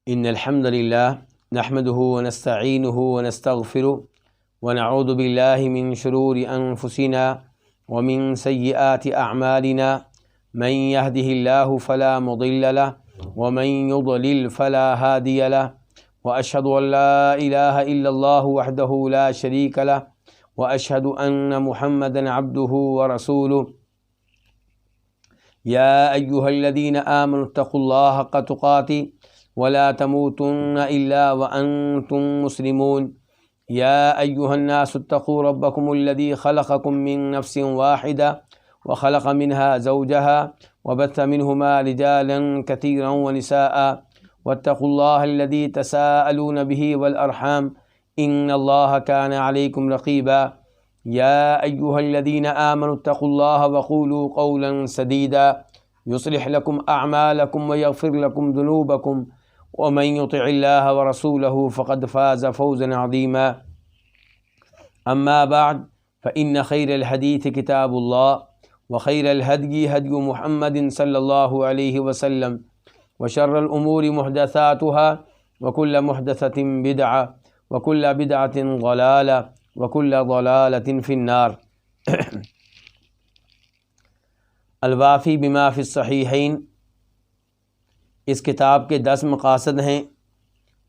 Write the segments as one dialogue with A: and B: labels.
A: ان الحمد للہ نحمده ونستعینه ونستغفره ونعوذ باللہ من شرور انفسنا ومن سیئات اعمالنا من يهده الله فلا مضل له ومن يضلل فلا هادي له واشهد ان لا اله الا الله وحده لا شريك له واشهد ان محمدا عبده ورسوله يا ايها الذين آمنوا اتقوا الله حق تقاته ولا تموتن الا وانتم مسلمون يا ايها الناس اتقوا ربكم الذي خلقكم من نفس واحدة وخلق منها زوجها وبث منهما رجالا كثيرا ونساء واتقوا الله الذي تساءلون به والأرحام إن الله كان عليكم رقيبا يا أيها الذين آمنوا اتقوا الله وقولوا قولا سديدا يصلح لكم أعمالكم ويغفر لكم ذنوبكم ومن يطع الله ورسوله فقد فاز فوزا عظيما أما بعد فإن خير الحديث كتاب الله وخير الهدي هدي محمد صلى الله عليه وسلم وشر الأمور محدثاتها وكل محدثة بدعة وكل بدعة ضلالة وكل ضلالة في النار الوافی بما فی الصحیحین، اس کتاب کے 10 مقاصد ہیں۔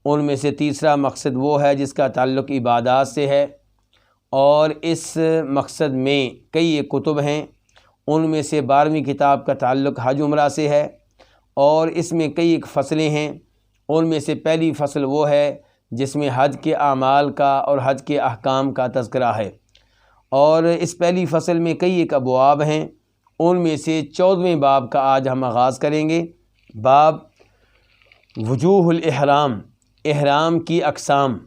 A: ان میں سے تیسرا مقصد وہ ہے جس کا تعلق عبادات سے ہے، اور اس مقصد میں کئی کتب ہیں۔ ان میں سے 12ویں کتاب کا تعلق حج عمرہ سے ہے، اور اس میں کئی فصلیں ہیں۔ ان میں سے پہلی فصل وہ ہے جس میں حج کے اعمال کا اور حج کے احکام کا تذکرہ ہے، اور اس پہلی فصل میں کئی ابواب ہیں۔ ان میں سے 14ویں باب کا آج ہم آغاز کریں گے۔ باب وجوہ الاحرام، احرام کی اقسام،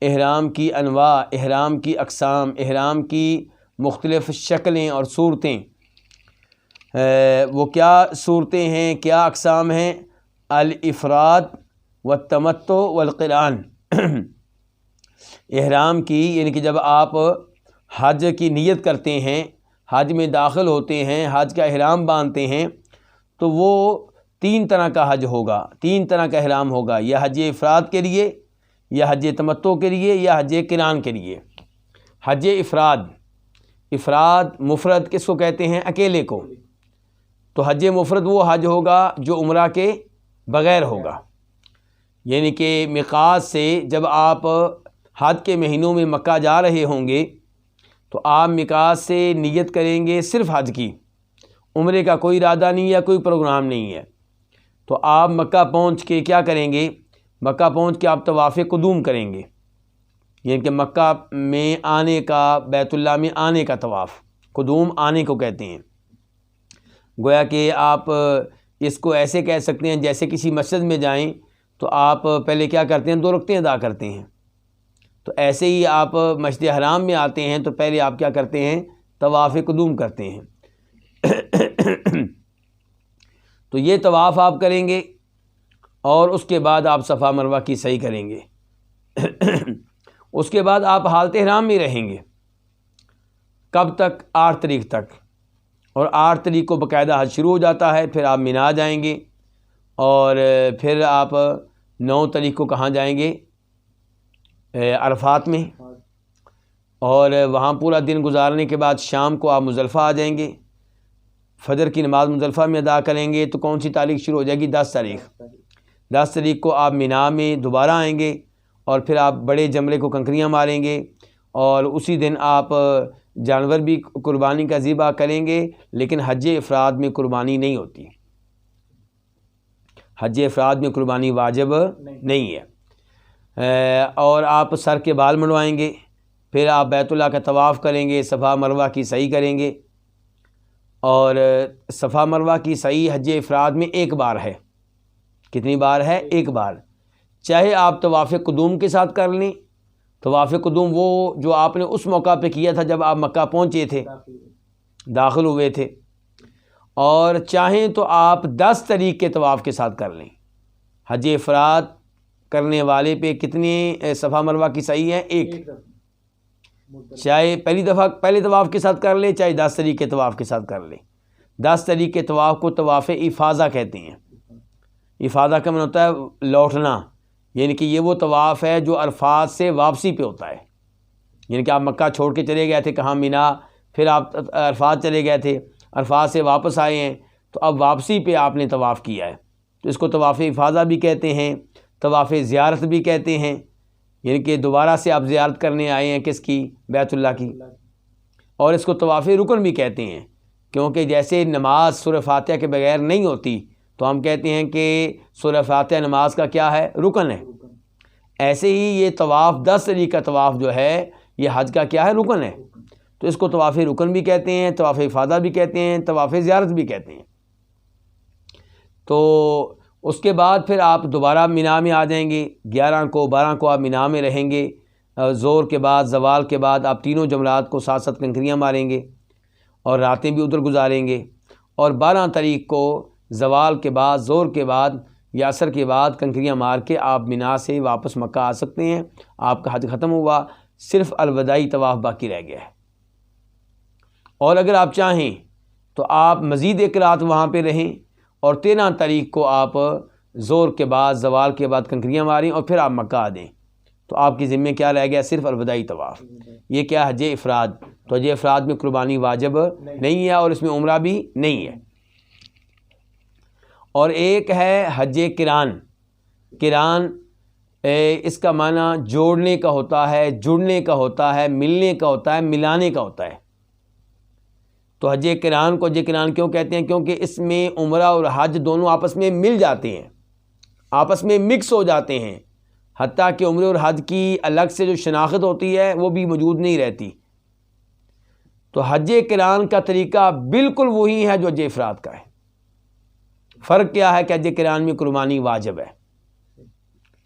A: احرام کی انواع، احرام کی اقسام، احرام کی مختلف شکلیں اور صورتیں۔ وہ کیا صورتیں ہیں، کیا اقسام ہیں؟ الافراد والتمتع والقران۔ احرام کی یعنی کہ جب آپ حج کی نیت کرتے ہیں، حج میں داخل ہوتے ہیں، حج کا احرام باندھتے ہیں، تو وہ 3 طرح کا حج ہوگا، 3 طرح کا احرام ہوگا، یا حج افراد کے لیے، یا حج تمتع کے لیے، یا حج قران کے لیے۔ حج افراد، افراد مفرد کس کو کہتے ہیں؟ اکیلے کو۔ تو حج مفرد وہ حج ہوگا جو عمرہ کے بغیر ہوگا، یعنی کہ میقات سے جب آپ حج کے مہینوں میں مکہ جا رہے ہوں گے تو آپ میقات سے نیت کریں گے صرف حج کی، عمرے کا کوئی ارادہ نہیں ہے، کوئی پروگرام نہیں ہے۔ تو آپ مکہ پہنچ کے کیا کریں گے؟ مکہ پہنچ کے آپ طواف قدوم کریں گے، یعنی کہ مکہ میں آنے کا، بیت اللہ میں آنے کا طواف قدوم آنے کو کہتے ہیں۔ گویا کہ آپ اس کو ایسے کہہ سکتے ہیں جیسے کسی مسجد میں جائیں تو آپ پہلے کیا کرتے ہیں؟ 2 رکعتیں ادا کرتے ہیں۔ تو ایسے ہی آپ مسجد حرام میں آتے ہیں تو پہلے آپ کیا کرتے ہیں؟ طواف قدوم کرتے ہیں۔ تو یہ طواف آپ کریں گے، اور اس کے بعد آپ صفا مروہ کی سعی کریں گے۔ اس کے بعد آپ حالت احرام میں رہیں گے۔ کب تک؟ 8 تاریخ تک، اور 8 تاریخ کو باقاعدہ حج شروع ہو جاتا ہے۔ پھر آپ مینا جائیں گے، اور پھر آپ 9 تاریخ کو کہاں جائیں گے؟ عرفات میں، اور وہاں پورا دن گزارنے کے بعد شام کو آپ مزدلفہ آ جائیں گے۔ فجر کی نماز مزدلفہ میں ادا کریں گے تو کون سی تاریخ شروع ہو جائے گی؟ 10 تاریخ۔ 10 تاریخ کو آپ مینا میں دوبارہ آئیں گے، اور پھر آپ بڑے جمرے کو کنکریاں ماریں گے، اور اسی دن آپ جانور بھی قربانی کا ذبح کریں گے، لیکن حج افراد میں قربانی نہیں ہوتی۔ حج افراد میں قربانی واجب نہیں ہے۔ اور آپ سر کے بال منڈوائیں گے، پھر آپ بیت اللہ کا طواف کریں گے، صفا مروہ کی سعی کریں گے۔ اور صفا مروہ کی سعی حج افراد میں 1 بار ہے۔ کتنی بار ہے؟ 1 بار۔ چاہے آپ طواف قدوم کے ساتھ کر لیں، طواف قدوم وہ جو آپ نے اس موقع پہ کیا تھا جب آپ مکہ پہنچے تھے، داخل ہوئے تھے، اور چاہیں تو آپ 10 تاریخ کے طواف کے ساتھ کر لیں۔ حج افراد کرنے والے پہ کتنی صفا مروہ کی سعی ہے؟ 1۔ چاہے پہلی دفعہ پہلے طواف کے ساتھ کر لے، چاہے 10 طریق کے طواف کے ساتھ کر لے۔ 10 طریق کے طواف کو طواف افاضہ کہتے ہیں، افاضہ کا معنی ہوتا ہے لوٹنا، یعنی کہ یہ وہ طواف ہے جو عرفات سے واپسی پہ ہوتا ہے. یعنی کہ آپ مکہ چھوڑ کے چلے گئے تھے کہاں، مینا، پھر آپ عرفات چلے گئے تھے، عرفات سے واپس آئے ہیں، تو اب واپسی پہ آپ نے طواف کیا ہے، تو اس کو طواف افاضہ بھی کہتے ہیں، طواف زیارت بھی کہتے ہیں. یعنی کہ دوبارہ سے آپ زیارت کرنے آئے ہیں کس کی، بیت اللہ کی. اور اس کو طواف رکن بھی کہتے ہیں، کیونکہ جیسے نماز سورہ فاتحہ کے بغیر نہیں ہوتی تو ہم کہتے ہیں کہ سورہ فاتحہ نماز کا کیا ہے، رکن ہے. ایسے ہی یہ طواف 10 طریقہ کا طواف جو ہے یہ حج کا کیا ہے، رکن ہے. تو اس کو طواف رکن بھی کہتے ہیں، طواف افاضہ بھی کہتے ہیں، طواف زیارت بھی کہتے ہیں. تو اس کے بعد پھر آپ دوبارہ مینا میں آ جائیں گے. 11 کو 12 کو آپ مینا میں رہیں گے. ظہر کے بعد زوال کے بعد آپ تینوں جمرات کو 7 کنکریاں ماریں گے اور راتیں بھی ادھر گزاریں گے. اور 12 تاریخ کو زوال کے بعد، ظہر کے بعد یا عصر کے بعد کنکریاں مار کے آپ مینا سے واپس مکہ آ سکتے ہیں. آپ کا حج ختم ہوا، صرف الوداعی طواف باقی رہ گیا ہے. اور اگر آپ چاہیں تو آپ مزید ایک رات وہاں پہ رہیں اور 13 تاریخ کو آپ ظہر کے بعد زوال کے بعد کنکریاں ماریں اور پھر آپ مکہ آ دیں. تو آپ کی ذمہ کیا رہ گیا، صرف الوداعی طواف. یہ کیا حج افراد. تو حج افراد میں قربانی واجب نہیں ہے اور اس میں عمرہ بھی نہیں ہے. اور ایک ہے حج قران. قران اس کا معنی جوڑنے کا ہوتا ہے، جڑنے کا ہوتا ہے، ملنے کا ہوتا ہے، ملانے کا ہوتا ہے. تو حج قران کو حج قران کیوں کہتے ہیں؟ کیونکہ اس میں عمرہ اور حج دونوں آپس میں مل جاتے ہیں، آپس میں مکس ہو جاتے ہیں، حتیٰ کہ عمرے اور حج کی الگ سے جو شناخت ہوتی ہے وہ بھی موجود نہیں رہتی. تو حج قران کا طریقہ بالکل وہی ہے جو حج افراد کا ہے. فرق کیا ہے کہ حج قران میں قربانی واجب ہے.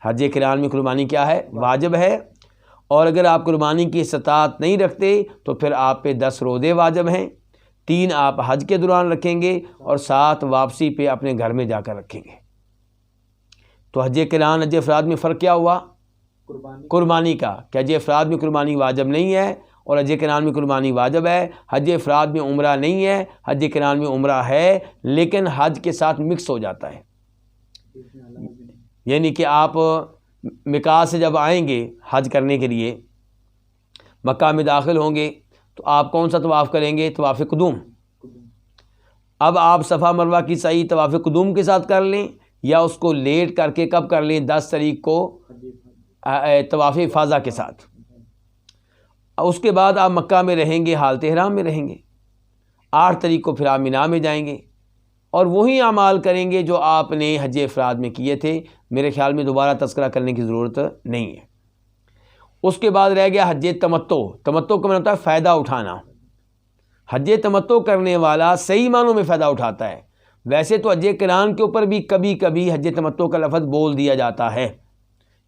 A: حج قران میں قربانی کیا ہے، واجب ہے. اور اگر آپ قربانی کی استطاعت نہیں رکھتے تو پھر آپ پہ 10 روزے واجب ہیں. 3 آپ حج کے دوران رکھیں گے اور 7 واپسی پہ اپنے گھر میں جا کر رکھیں گے. تو حج قران حج افراد میں فرق کیا ہوا، قربانی کا، کہ حج افراد میں قربانی واجب نہیں ہے اور حج قران میں قربانی واجب ہے. حج افراد میں عمرہ نہیں ہے، حج قران میں عمرہ ہے لیکن حج کے ساتھ مکس ہو جاتا ہے. یعنی کہ آپ میقات سے جب آئیں گے حج کرنے کے لیے، مکہ میں داخل ہوں گے تو آپ کون سا طواف کریں گے، طواف قدوم. اب آپ صفا مروہ کی سعی طواف قدوم کے ساتھ کر لیں یا اس کو لیٹ کر کے کب کر لیں، 10 تاریخ کو طواف افاضہ کے ساتھ. اس کے بعد آپ مکہ میں رہیں گے، حالت احرام میں رہیں گے. 8 تاریخ کو پھر آپ مینا میں جائیں گے اور وہی اعمال کریں گے جو آپ نے حج افراد میں کیے تھے. میرے خیال میں دوبارہ تذکرہ کرنے کی ضرورت نہیں ہے. اس کے بعد رہ گیا حج تمتع. تمتع کا مطلب ہوتا ہے فائدہ اٹھانا. حج تمتع کرنے والا صحیح معنوں میں فائدہ اٹھاتا ہے. ویسے تو حج قران کے اوپر بھی کبھی کبھی حج تمتع کا لفظ بول دیا جاتا ہے،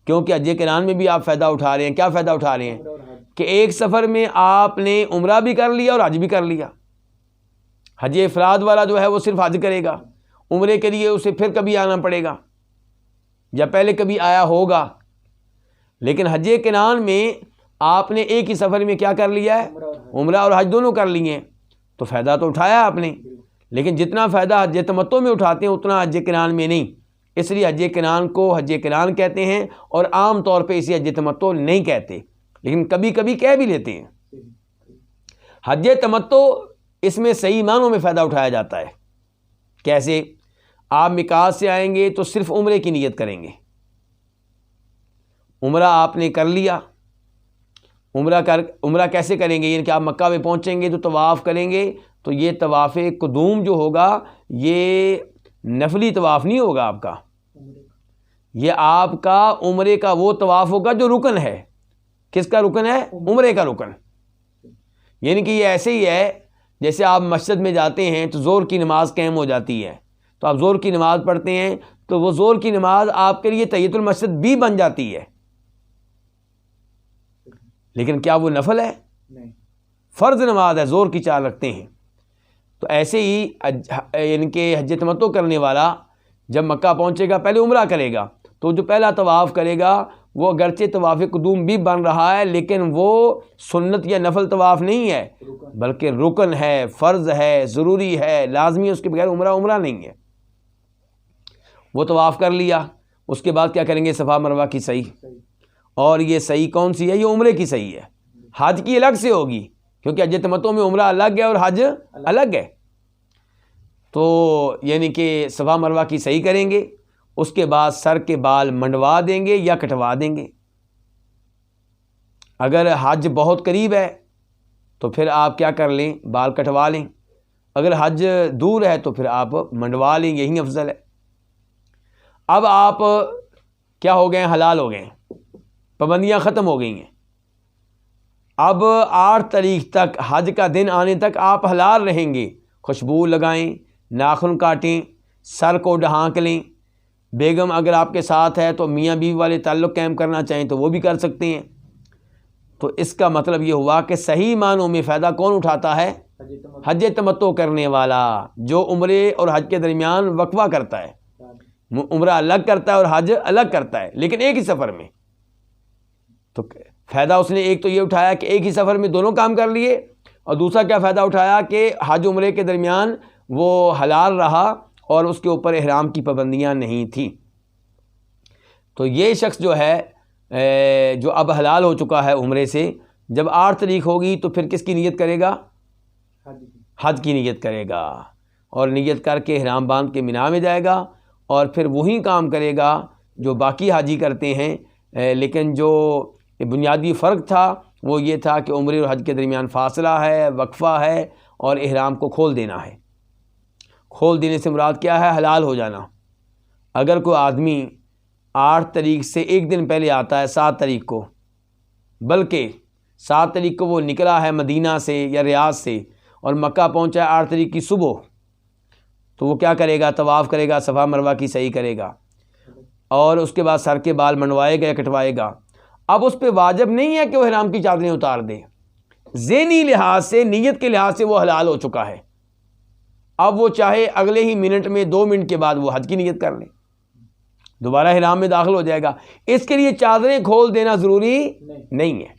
A: کیونکہ حج قران میں بھی آپ فائدہ اٹھا رہے ہیں. کیا فائدہ اٹھا رہے ہیں کہ ایک سفر میں آپ نے عمرہ بھی کر لیا اور حج بھی کر لیا. حج افراد والا جو ہے وہ صرف حج کرے گا، عمرے کے لیے اسے پھر کبھی آنا پڑے گا یا پہلے کبھی آیا ہوگا. لیکن حج قران میں آپ نے ایک ہی سفر میں کیا کر لیا ہے، عمرہ اور حج دونوں کر لیے ہیں. تو فائدہ تو اٹھایا آپ نے، لیکن جتنا فائدہ حج تمتع میں اٹھاتے ہیں اتنا حج قران میں نہیں. اس لیے حج قران کو حج قران کہتے ہیں اور عام طور پہ اسے حج تمتع نہیں کہتے، لیکن کبھی کبھی کہہ بھی لیتے ہیں. حج تمتع اس میں صحیح معنوں میں فائدہ اٹھایا جاتا ہے. کیسے؟ آپ میقات سے آئیں گے تو صرف عمرے کی نیت کریں گے. عمرہ آپ نے کر لیا. عمرہ کیسے کریں گے؟ یعنی کہ آپ مکہ میں پہنچیں گے تو طواف کریں گے. تو یہ طواف قدوم جو ہوگا یہ نفلی طواف نہیں ہوگا آپ کا، یہ آپ کا عمرے کا وہ طواف ہوگا جو رکن ہے. کس کا رکن ہے؟ عمرے کا رکن. یعنی کہ یہ ایسے ہی ہے جیسے آپ مسجد میں جاتے ہیں تو ظہر کی نماز قائم ہو جاتی ہے، تو آپ ظہر کی نماز پڑھتے ہیں تو وہ ظہر کی نماز آپ کے لیے تحیۃ المسجد بھی بن جاتی ہے. لیکن کیا وہ نفل ہے؟ نہیں، فرض نماز ہے، ظہر کی 4 رکھتے ہیں. تو ایسے ہی یعنی کہ حج تمتع کرنے والا جب مکہ پہنچے گا پہلے عمرہ کرے گا تو جو پہلا طواف کرے گا وہ اگرچہ طواف قدوم بھی بن رہا ہے لیکن وہ سنت یا نفل طواف نہیں ہے بلکہ رکن ہے، فرض ہے، ضروری ہے، لازمی ہے. اس کے بغیر عمرہ نہیں ہے. وہ طواف کر لیا، اس کے بعد کیا کریں گے؟ صفا مروہ کی سعی. اور یہ سعی کون سی ہے؟ یہ عمرے کی سعی ہے. حج کی الگ سے ہوگی کیونکہ حج تمتع میں عمرہ الگ ہے اور حج الگ ہے. تو یعنی کہ صفا مروہ کی سعی کریں گے، اس کے بعد سر کے بال منڈوا دیں گے یا کٹوا دیں گے. اگر حج بہت قریب ہے تو پھر آپ کیا کر لیں؟ بال کٹوا لیں. اگر حج دور ہے تو پھر آپ منڈوا لیں، یہی افضل ہے. اب آپ کیا ہو گئے؟ حلال ہو گئے، پابندیاں ختم ہو گئی ہیں. اب 8 تاریخ تک، حج کا دن آنے تک آپ حلال رہیں گے. خوشبو لگائیں، ناخن کاٹیں، سر کو ڈھانک لیں. بیگم اگر آپ کے ساتھ ہے تو میاں بیوی والے تعلق قائم کرنا چاہیں تو وہ بھی کر سکتے ہیں. تو اس کا مطلب یہ ہوا کہ صحیح معنوں میں فائدہ کون اٹھاتا ہے؟ حج تمتع کرنے والا، جو عمرے اور حج کے درمیان وقفہ کرتا ہے. عمرہ الگ کرتا ہے اور حج الگ کرتا ہے لیکن ایک ہی سفر میں. تو فائدہ اس نے ایک تو یہ اٹھایا کہ ایک ہی سفر میں دونوں کام کر لیے، اور دوسرا کیا فائدہ اٹھایا کہ حج عمرے کے درمیان وہ حلال رہا اور اس کے اوپر احرام کی پابندیاں نہیں تھیں. تو یہ شخص جو ہے جو اب حلال ہو چکا ہے عمرے سے، جب 8 تاریخ ہوگی تو پھر کس کی نیت کرے گا؟ حج کی نیت کرے گا، اور نیت کر کے احرام باندھ کے مینا میں جائے گا، اور پھر وہی کام کرے گا جو باقی حاجی کرتے ہیں. لیکن جو بنیادی فرق تھا وہ یہ تھا کہ عمرے اور حج کے درمیان فاصلہ ہے، وقفہ ہے، اور احرام کو کھول دینا ہے. کھول دینے سے مراد کیا ہے؟ حلال ہو جانا. اگر کوئی آدمی 8 تاریخ سے ایک دن پہلے آتا ہے، 7 تاریخ کو، بلکہ 7 تاریخ کو وہ نکلا ہے مدینہ سے یا ریاض سے اور مکہ پہنچا ہے 8 تاریخ کی صبح، تو وہ کیا کرے گا؟ طواف کرے گا، صفا مروہ کی سعی کرے گا، اور اس کے بعد سر کے بال منڈوائے گا یا کٹوائے گا. اب اس پہ واجب نہیں ہے کہ وہ احرام کی چادریں اتار دے. ذہنی لحاظ سے، نیت کے لحاظ سے وہ حلال ہو چکا ہے. اب وہ چاہے اگلے ہی منٹ میں 2 منٹ کے بعد وہ حج کی نیت کر لے، دوبارہ احرام میں داخل ہو جائے گا. اس کے لیے چادریں کھول دینا ضروری نہیں ہے.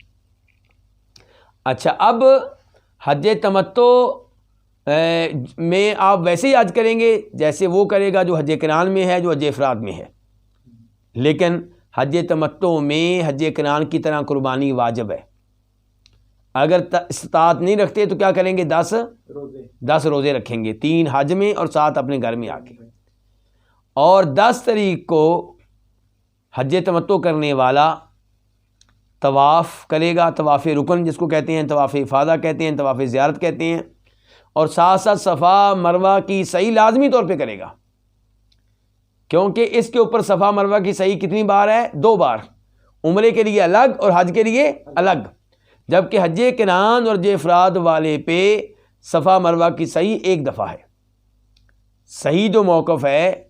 A: اچھا، اب حج تمتع میں آپ ویسے ہی حج کریں گے جیسے وہ کرے گا جو حج قران میں ہے، جو حج افراد میں ہے. لیکن حج تمتع میں حج قران کی طرح قربانی واجب ہے. اگر استطاعت نہیں رکھتے تو کیا کریں گے؟ 10 روزے رکھیں گے، 3 حج میں اور 7 اپنے گھر میں آ کے. اور 10 تاریخ کو حج تمتع کرنے والا طواف کرے گا، طواف رکن جس کو کہتے ہیں، طواف افاضہ کہتے ہیں، طواف زیارت کہتے ہیں، اور ساتھ ساتھ صفا مروہ کی سعی لازمی طور پہ کرے گا. کیونکہ اس کے اوپر صفا مروہ کی سعی کتنی بار ہے؟ 2 بار، عمرے کے لیے الگ اور حج کے لیے الگ. جبکہ حج قران اور حج افراد والے پہ صفا مروہ کی سعی 1 دفعہ ہے. صحیح جو موقف ہے،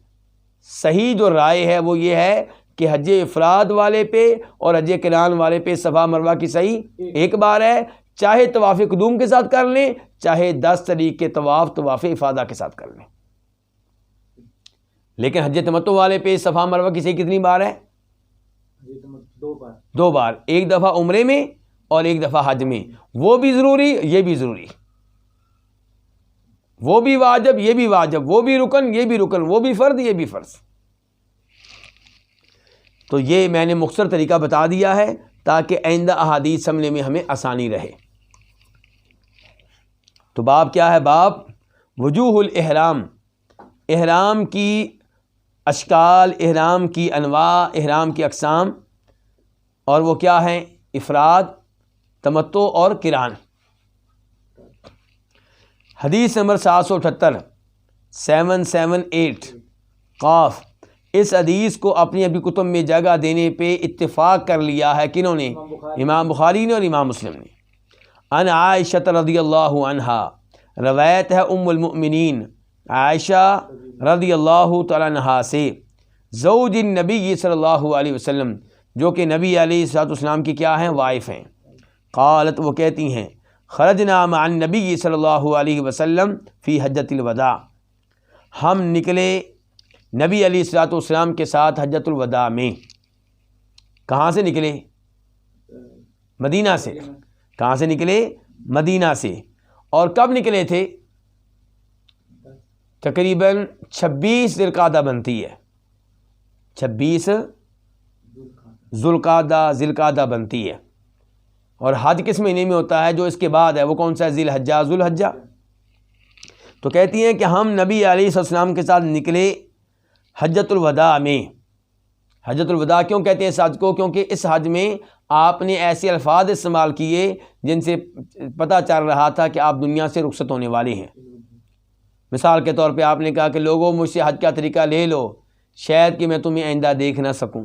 A: صحیح جو رائے ہے وہ یہ ہے کہ حج افراد والے پہ اور حج قران والے پہ صفا مروہ کی سعی 1 بار ہے، چاہے طواف قدوم کے ساتھ کر لیں، چاہے 10 تاریخ کے طواف افاضہ کے ساتھ کر لیں. لیکن حج تمتع والے پہ صفا مروہ کی سعی کتنی بار ہے؟ 2 بار، 1 دفعہ عمرے میں اور 1 دفعہ حج میں. وہ بھی ضروری، یہ بھی ضروری، وہ بھی واجب، یہ بھی واجب، وہ بھی رکن، یہ بھی رکن، وہ بھی فرض، یہ بھی فرض. تو یہ میں نے مختصر طریقہ بتا دیا ہے تاکہ آئندہ احادیث سمجھنے میں ہمیں آسانی رہے. تو باب کیا ہے؟ باب وجوہ الاحرام، احرام کی اشکال، احرام کی انواع، احرام کی اقسام، اور وہ کیا ہیں؟ افراد، تمتع اور قران. حدیث نمبر 778 قاف. اس حدیث کو اپنی ابھی کتب میں جگہ دینے پہ اتفاق کر لیا ہے کنہوں نے؟ امام بخاری نے اور امام مسلم نے. ان عائشہ رضی اللہ عنہا، روایت ہے ام المؤمنین عائشہ رضی اللہ تعالیٰ عنہا سے، زوج النبی صلی اللہ علیہ وسلم، جو کہ نبی علیہ الصلوۃ والسلام کی کیا ہیں؟ وائف ہیں. قالت، وہ کہتی ہیں، خرجنا مع النبی صلی اللہ علیہ وسلم فی حجۃ الوداع، ہم نکلے نبی علیہ الصلوۃ والسلام کے ساتھ حجۃ الوداع میں. کہاں سے نکلے؟ مدینہ سے. کہاں سے نکلے؟ مدینہ سے. اور کب نکلے تھے؟ تقریباً 26 ذی القعدہ بنتی ہے. 26 ذوالقعدہ بنتی ہے. اور حج کس مہینے میں ہوتا ہے جو اس کے بعد ہے؟ وہ کون سا ہے؟ ذی الحجہ. تو کہتی ہیں کہ ہم نبی علیہ السلام کے ساتھ نکلے حجۃ الوداع میں. حجۃ الوداع کیوں کہتے ہیں اس حج کو؟ کیونکہ اس حج میں آپ نے ایسے الفاظ استعمال کیے جن سے پتہ چل رہا تھا کہ آپ دنیا سے رخصت ہونے والے ہیں. مثال کے طور پہ آپ نے کہا کہ لوگوں مجھ سے حج کا طریقہ لے لو، شاید کہ میں تمہیں آئندہ دیکھ نہ سکوں.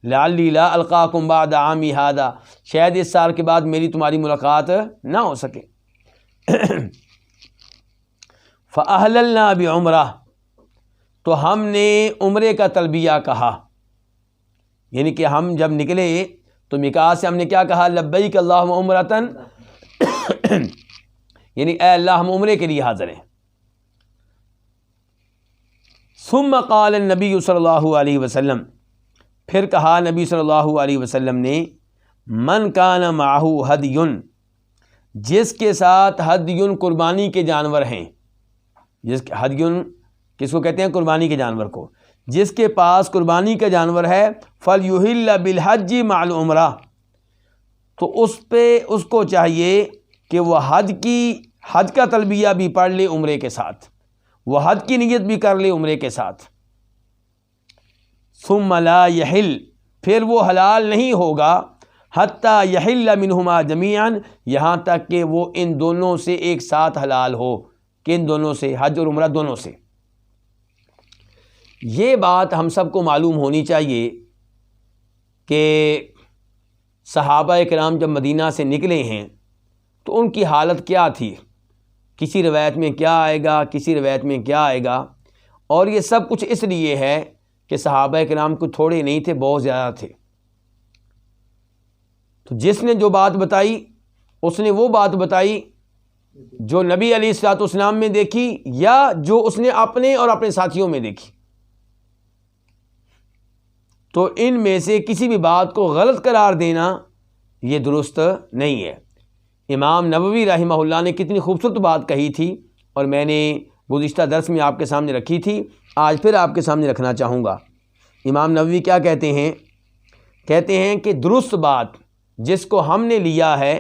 A: لعلی لا القاکم بعد عامی ھذا، شاید اس سال کے بعد میری تمہاری ملاقات نہ ہو سکے. فأہللنا بعمرہ، تو ہم نے عمرے کا تلبیہ کہا. یعنی کہ ہم جب نکلے تو میقات سے ہم نے کیا کہا؟ لبیک اللہم عمرۃ، یعنی اے اللہ ہم عمرے کے لیے حاضر ہیں. ثم قال النبی صلی اللہ علیہ وسلم، پھر کہا نبی صلی اللہ علیہ وسلم نے، من کان معہ ہدی، جس کے ساتھ ہدی قربانی کے جانور ہیں. ہدی کس کو کہتے ہیں؟ قربانی کے جانور کو. جس کے پاس قربانی کا جانور ہے فَلْيُحِلَّ بِالْحَجِّ مَعَ الْعُمْرَہ، تو اس کو چاہیے کہ وہ حج کا تلبیہ بھی پڑھ لے عمرے کے ساتھ، وہ حج کی نیت بھی کر لے عمرے کے ساتھ. ثم لا یحل، پھر وہ حلال نہیں ہوگا حتیٰ یحل منہما جمیعا، یہاں تک کہ وہ ان دونوں سے ایک ساتھ حلال ہو. کہ ان دونوں سے، حج اور عمرہ دونوں سے. یہ بات ہم سب کو معلوم ہونی چاہیے کہ صحابہ کرام جب مدینہ سے نکلے ہیں تو ان کی حالت کیا تھی. کسی روایت میں کیا آئے گا، کسی روایت میں کیا آئے گا. اور یہ سب کچھ اس لیے ہے کہ صحابہ کرام کو تھوڑے نہیں تھے، بہت زیادہ تھے. تو جس نے جو بات بتائی اس نے وہ بات بتائی جو نبی علیہ الصلوۃ والسلام میں دیکھی یا جو اس نے اپنے اور اپنے ساتھیوں میں دیکھی. تو ان میں سے کسی بھی بات کو غلط قرار دینا یہ درست نہیں ہے. امام نووی رحمہ اللہ نے کتنی خوبصورت بات کہی تھی، اور میں نے گزشتہ درس میں آپ کے سامنے رکھی تھی، آج پھر آپ کے سامنے رکھنا چاہوں گا. امام نووی کیا کہتے ہیں؟ کہتے ہیں کہ درست بات جس کو ہم نے لیا ہے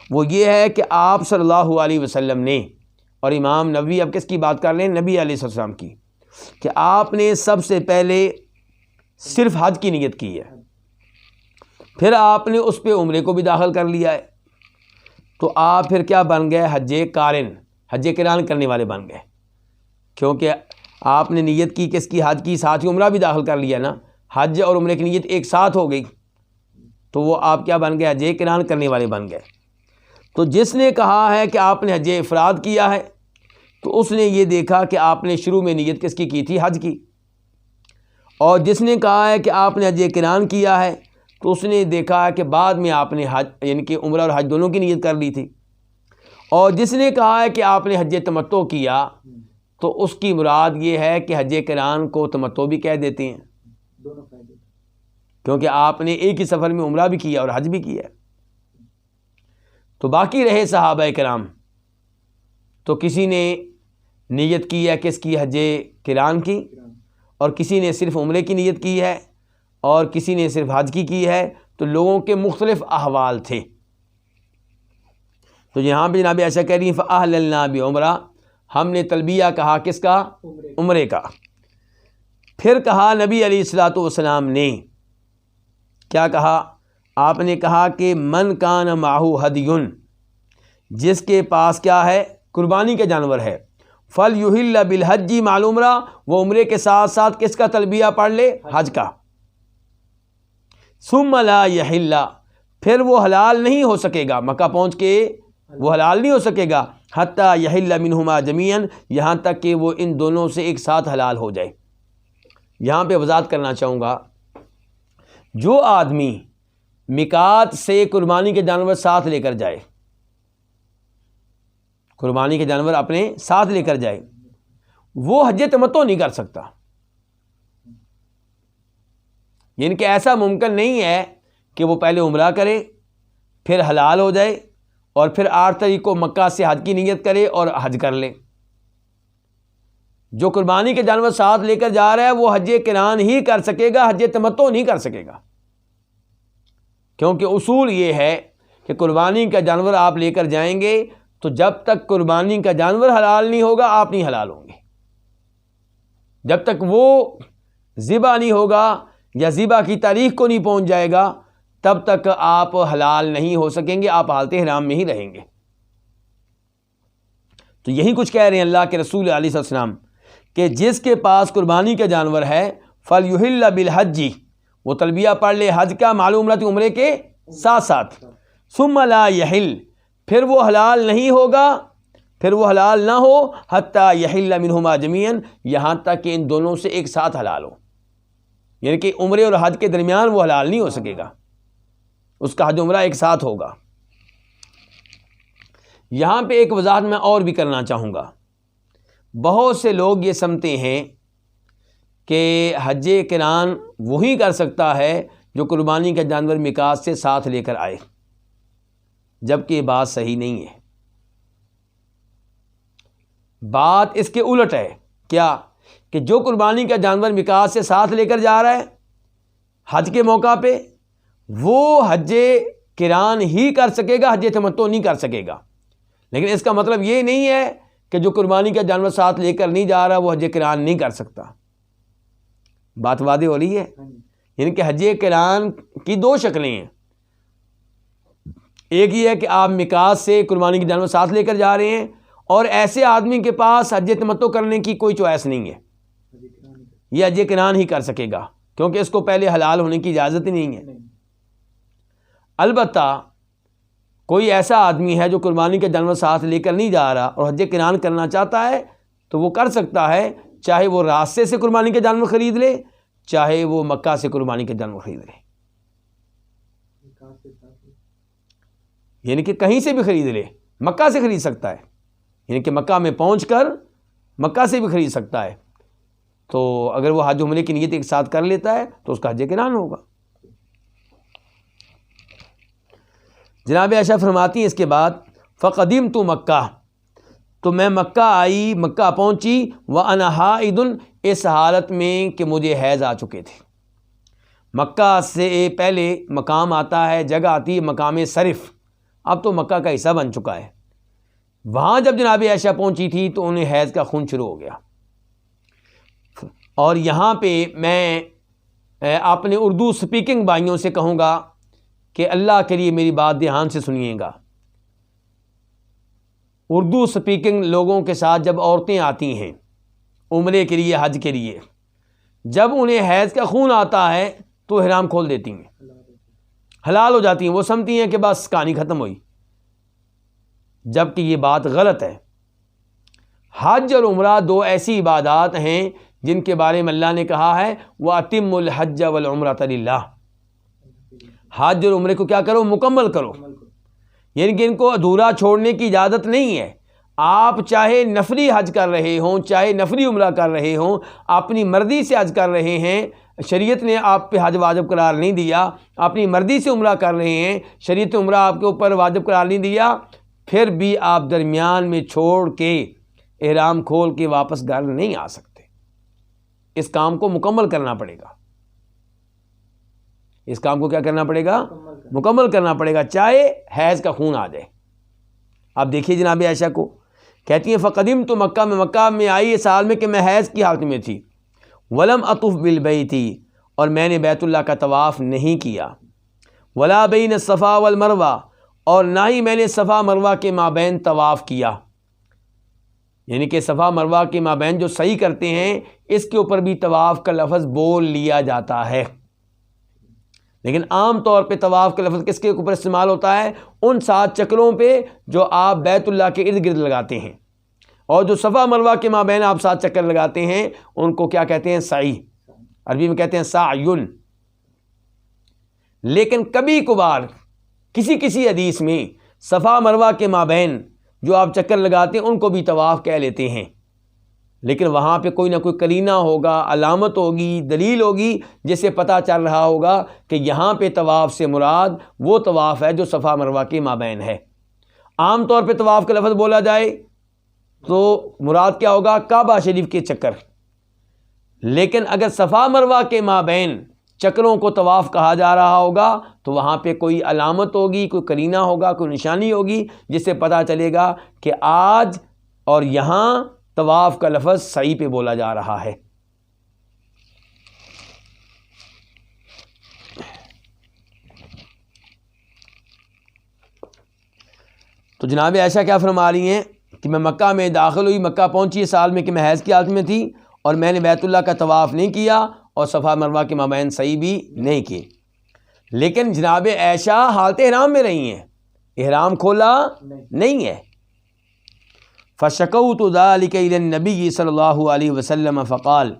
A: وہ یہ ہے کہ آپ صلی اللہ علیہ وسلم نے، اور امام نووی اب کس کی بات کر رہے ہیں؟ نبی علیہ السلام کی، کہ آپ نے سب سے پہلے صرف حج کی نیت کی ہے، پھر آپ نے اس پہ عمرے کو بھی داخل کر لیا ہے. تو آپ پھر کیا بن گئے؟ حج قران کرنے والے بن گئے. کیونکہ آپ نے نیت کی کس کی؟ حج کی، ساتھ ہی عمرہ بھی داخل کر لیا نا. حج اور عمرے کی نیت ایک ساتھ ہو گئی، تو وہ آپ کیا بن گئے؟ حج قران کرنے والے بن گئے. تو جس نے کہا ہے کہ آپ نے حج افراد کیا ہے تو اس نے یہ دیکھا کہ آپ نے شروع میں نیت کس کی تھی؟ حج کی. اور جس نے کہا ہے کہ آپ نے حج قران کیا ہے تو اس نے دیکھا ہے کہ بعد میں آپ نے حج یعنی کہ عمرہ اور حج دونوں کی نیت کر لی تھی. اور جس نے کہا ہے کہ آپ نے حج تمتع کیا تو اس کی مراد یہ ہے کہ حج قران کو تمتع بھی کہہ دیتے ہیں، کیونکہ آپ نے ایک ہی سفر میں عمرہ بھی کیا اور حج بھی کیا. تو باقی رہے صحابہ کرام، تو کسی نے نیت کی ہے کس کی؟ حج قران کی، اور کسی نے صرف عمرے کی نیت کی ہے، اور کسی نے صرف حج کی ہے. تو لوگوں کے مختلف احوال تھے. تو یہاں پہ جناب ایسا کہہ رہی ہیں فَأَهْلَلْنَا بِعُمْرَہ، ہم نے تلبیہ کہا کس کا؟ عمرے کا. پھر کہا نبی علیہ الصلوۃ والسلام نے، کیا کہا؟ آپ نے کہا کہ من کان معہ ہدی، جس کے پاس کیا ہے؟ قربانی کا جانور ہے، فَلْيُحِلَّ بِالْحَجِّ مَعَ الْعُمْرَہ، وہ عمرے کے ساتھ ساتھ کس کا تلبیہ پڑھ لے؟ حج کا. ثم لا یحل، پھر وہ حلال نہیں ہو سکے گا، مکہ پہنچ کے وہ حلال نہیں ہو سکے گا حتیٰ یحل منہما جمیعا، یہاں تک کہ وہ ان دونوں سے ایک ساتھ حلال ہو جائے. یہاں پہ وضاحت کرنا چاہوں گا، جو آدمی میقات سے قربانی کے جانور ساتھ لے کر جائے، قربانی کے جانور اپنے ساتھ لے کر جائے، وہ حج تمتع نہیں کر سکتا. یعنی کہ ایسا ممکن نہیں ہے کہ وہ پہلے عمرہ کرے، پھر حلال ہو جائے، اور پھر 8 تاریخ کو مکہ سے حج کی نیت کرے اور حج کر لے. جو قربانی کے جانور ساتھ لے کر جا رہا ہے وہ حج قران ہی کر سکے گا، حج تمتع نہیں کر سکے گا، کیونکہ اصول یہ ہے کہ قربانی کا جانور آپ لے کر جائیں گے تو جب تک قربانی کا جانور حلال نہیں ہوگا آپ نہیں حلال ہوں گے، جب تک وہ ذبح نہیں ہوگا یا ذبح کی تاریخ کو نہیں پہنچ جائے گا تب تک آپ حلال نہیں ہو سکیں گے، آپ حالت احرام میں ہی رہیں گے۔ تو یہی کچھ کہہ رہے ہیں اللہ کے رسول علیہ السلام کہ جس کے پاس قربانی کا جانور ہے فَلْيُحِلَّ بِالْحَجِّ، وہ تلبیہ پڑھ لے حج کا معلوم رہتی عمرے کے ساتھ ساتھ، ثُمَّ لَا يَحِلْ، پھر وہ حلال نہیں ہوگا، پھر وہ حلال نہ ہو حتیٰ يَحِلَّ مِنْهُمَا جَمِيعًا، یہاں تک کہ ان دونوں سے ایک ساتھ حلال ہو، یعنی کہ عمرے اور حج کے درمیان وہ حلال نہیں ہو سکے گا، اس کا حج عمرہ ایک ساتھ ہوگا۔ یہاں پہ ایک وضاحت میں اور بھی کرنا چاہوں گا، بہت سے لوگ یہ سمجھتے ہیں کہ حج قران وہی کر سکتا ہے جو قربانی کا جانور میقات سے ساتھ لے کر آئے، جبکہ یہ بات صحیح نہیں ہے۔ بات اس کے الٹ ہے، کیا کہ جو قربانی کا جانور میقات سے ساتھ لے کر جا رہا ہے حج کے موقع پہ وہ حج قران ہی کر سکے گا، حج تمتع نہیں کر سکے گا، لیکن اس کا مطلب یہ نہیں ہے کہ جو قربانی کا جانور ساتھ لے کر نہیں جا رہا وہ حج قران نہیں کر سکتا۔ بات واضح ہو رہی ہے؟ یعنی کہ حج قران کی دو شکلیں ہیں، ایک یہ ہے کہ آپ میقات سے قربانی کے جانور ساتھ لے کر جا رہے ہیں، اور ایسے آدمی کے پاس حج تمتع کرنے کی کوئی چوائس نہیں ہے، یہ حج قران ہی کر سکے گا کیونکہ اس کو پہلے حلال ہونے کی اجازت ہی نہیں ہے۔ البتہ کوئی ایسا آدمی ہے جو قربانی کا جانور ساتھ لے کر نہیں جا رہا اور حج قران کرنا چاہتا ہے تو وہ کر سکتا ہے، چاہے وہ راستے سے قربانی کا جانور خرید لے، چاہے وہ مکہ سے قربانی کا جانور خرید لے، یعنی کہ کہیں سے بھی خرید لے، مکہ سے خرید سکتا ہے، یعنی کہ مکہ میں پہنچ کر مکہ سے بھی خرید سکتا ہے، تو اگر وہ حج عمرے کی نیت ایک ساتھ کر لیتا ہے تو اس کا حج قران ہوگا۔ جناب عائشہ فرماتی ہیں اس کے بعد فقدمت مکہ، تو میں مکہ آئی، مکہ پہنچی، وَأَنَا حَائِضٌ، اس حالت میں کہ مجھے حیض آ چکے تھے۔ مکہ سے پہلے مقام آتا ہے، جگہ آتی ہے مقام صرف، اب تو مکہ کا حصہ بن چکا ہے۔ وہاں جب جناب عائشہ پہنچی تھی تو انہیں حیض کا خون شروع ہو گیا۔ اور یہاں پہ میں اپنے اردو سپیکنگ بھائیوں سے کہوں گا کہ اللہ کے لیے میری بات دھیان سے سنیے گا، اردو سپیکنگ لوگوں کے ساتھ جب عورتیں آتی ہیں عمرے کے لیے، حج کے لیے، جب انہیں حیض کا خون آتا ہے تو احرام کھول دیتی ہیں، حلال ہو جاتی ہیں، وہ سمجھتی ہیں کہ بس کہانی ختم ہوئی، جبکہ یہ بات غلط ہے۔ حج اور عمرہ دو ایسی عبادات ہیں جن کے بارے میں اللہ نے کہا ہے وَأَتِمُّ الْحَجَّ وَالْعُمْرَةَ لِلَّهِ، حج اور عمرے کو کیا کرو؟ مکمل کرو، یعنی کہ ان کو ادھورا چھوڑنے کی اجازت نہیں ہے۔ آپ چاہے نفلی حج کر رہے ہوں، چاہے نفلی عمرہ کر رہے ہوں، اپنی مرضی سے حج کر رہے ہیں، شریعت نے آپ پہ حج واجب قرار نہیں دیا، اپنی مرضی سے عمرہ کر رہے ہیں، شریعت عمرہ آپ کے اوپر واجب قرار نہیں دیا، پھر بھی آپ درمیان میں چھوڑ کے احرام کھول کے واپس گھر نہیں آ سکتے، اس کام کو مکمل کرنا پڑے گا، اس کام کو کیا کرنا پڑے گا؟ مکمل کرنا پڑے گا، چاہے حیض کا خون آ جائے۔ اب دیکھیے جناب عائشہ کو کہتی ہیں فقدمت مکہ، میں مکہ میں آئی اس حال میں کہ میں حیض کی حالت میں تھی، ولم اطف بالبیت، اور میں نے بیت اللہ کا طواف نہیں کیا، ولا بین الصفا والمروہ، اور نہ ہی میں نے صفا مروہ کے مابین طواف کیا، یعنی کہ صفا مروہ کے مابین جو سعی کرتے ہیں اس کے اوپر بھی طواف کا لفظ بول لیا جاتا ہے، لیکن عام طور پہ طواف کا لفظ کس کے اوپر استعمال ہوتا ہے؟ ان 7 چکروں پہ جو آپ بیت اللہ کے ارد گرد لگاتے ہیں، اور جو صفا مروہ کے مابین آپ 7 چکر لگاتے ہیں ان کو کیا کہتے ہیں؟ سعی، عربی میں کہتے ہیں سعیٌ۔ لیکن کبھی کبھار کسی حدیث میں صفا مروہ کے مابین جو آپ چکر لگاتے ہیں ان کو بھی طواف کہہ لیتے ہیں، لیکن وہاں پہ کوئی نہ کوئی قرینہ ہوگا، علامت ہوگی، دلیل ہوگی جس سے پتہ چل رہا ہوگا کہ یہاں پہ طواف سے مراد وہ طواف ہے جو صفا مروہ کے مابین ہے۔ عام طور پہ طواف کا لفظ بولا جائے تو مراد کیا ہوگا؟ کعبہ شریف کے چکر. لیکن اگر صفا مروہ کے مابین چکروں کو طواف کہا جا رہا ہوگا تو وہاں پہ کوئی علامت ہوگی، کوئی قرینہ ہوگا، کوئی نشانی ہوگی جس سے پتہ چلے گا کہ آج اور یہاں طواف کا لفظ سعی پہ بولا جا رہا ہے. تو جناب عائشہ کیا فرما رہی ہیں کہ میں مکہ میں داخل ہوئی، مکہ پہنچی سال میں کہ میں حیض کی حالت میں تھی، اور میں نے بیت اللہ کا طواف نہیں کیا اور صفا مروہ کے مابین سعی بھی نہیں کی. لیکن جناب عائشہ حالت احرام میں رہی ہیں، احرام کھولا نہیں ہے. فشکوت ذلک الی النبی صلی اللہ علیہ وسلم فقال،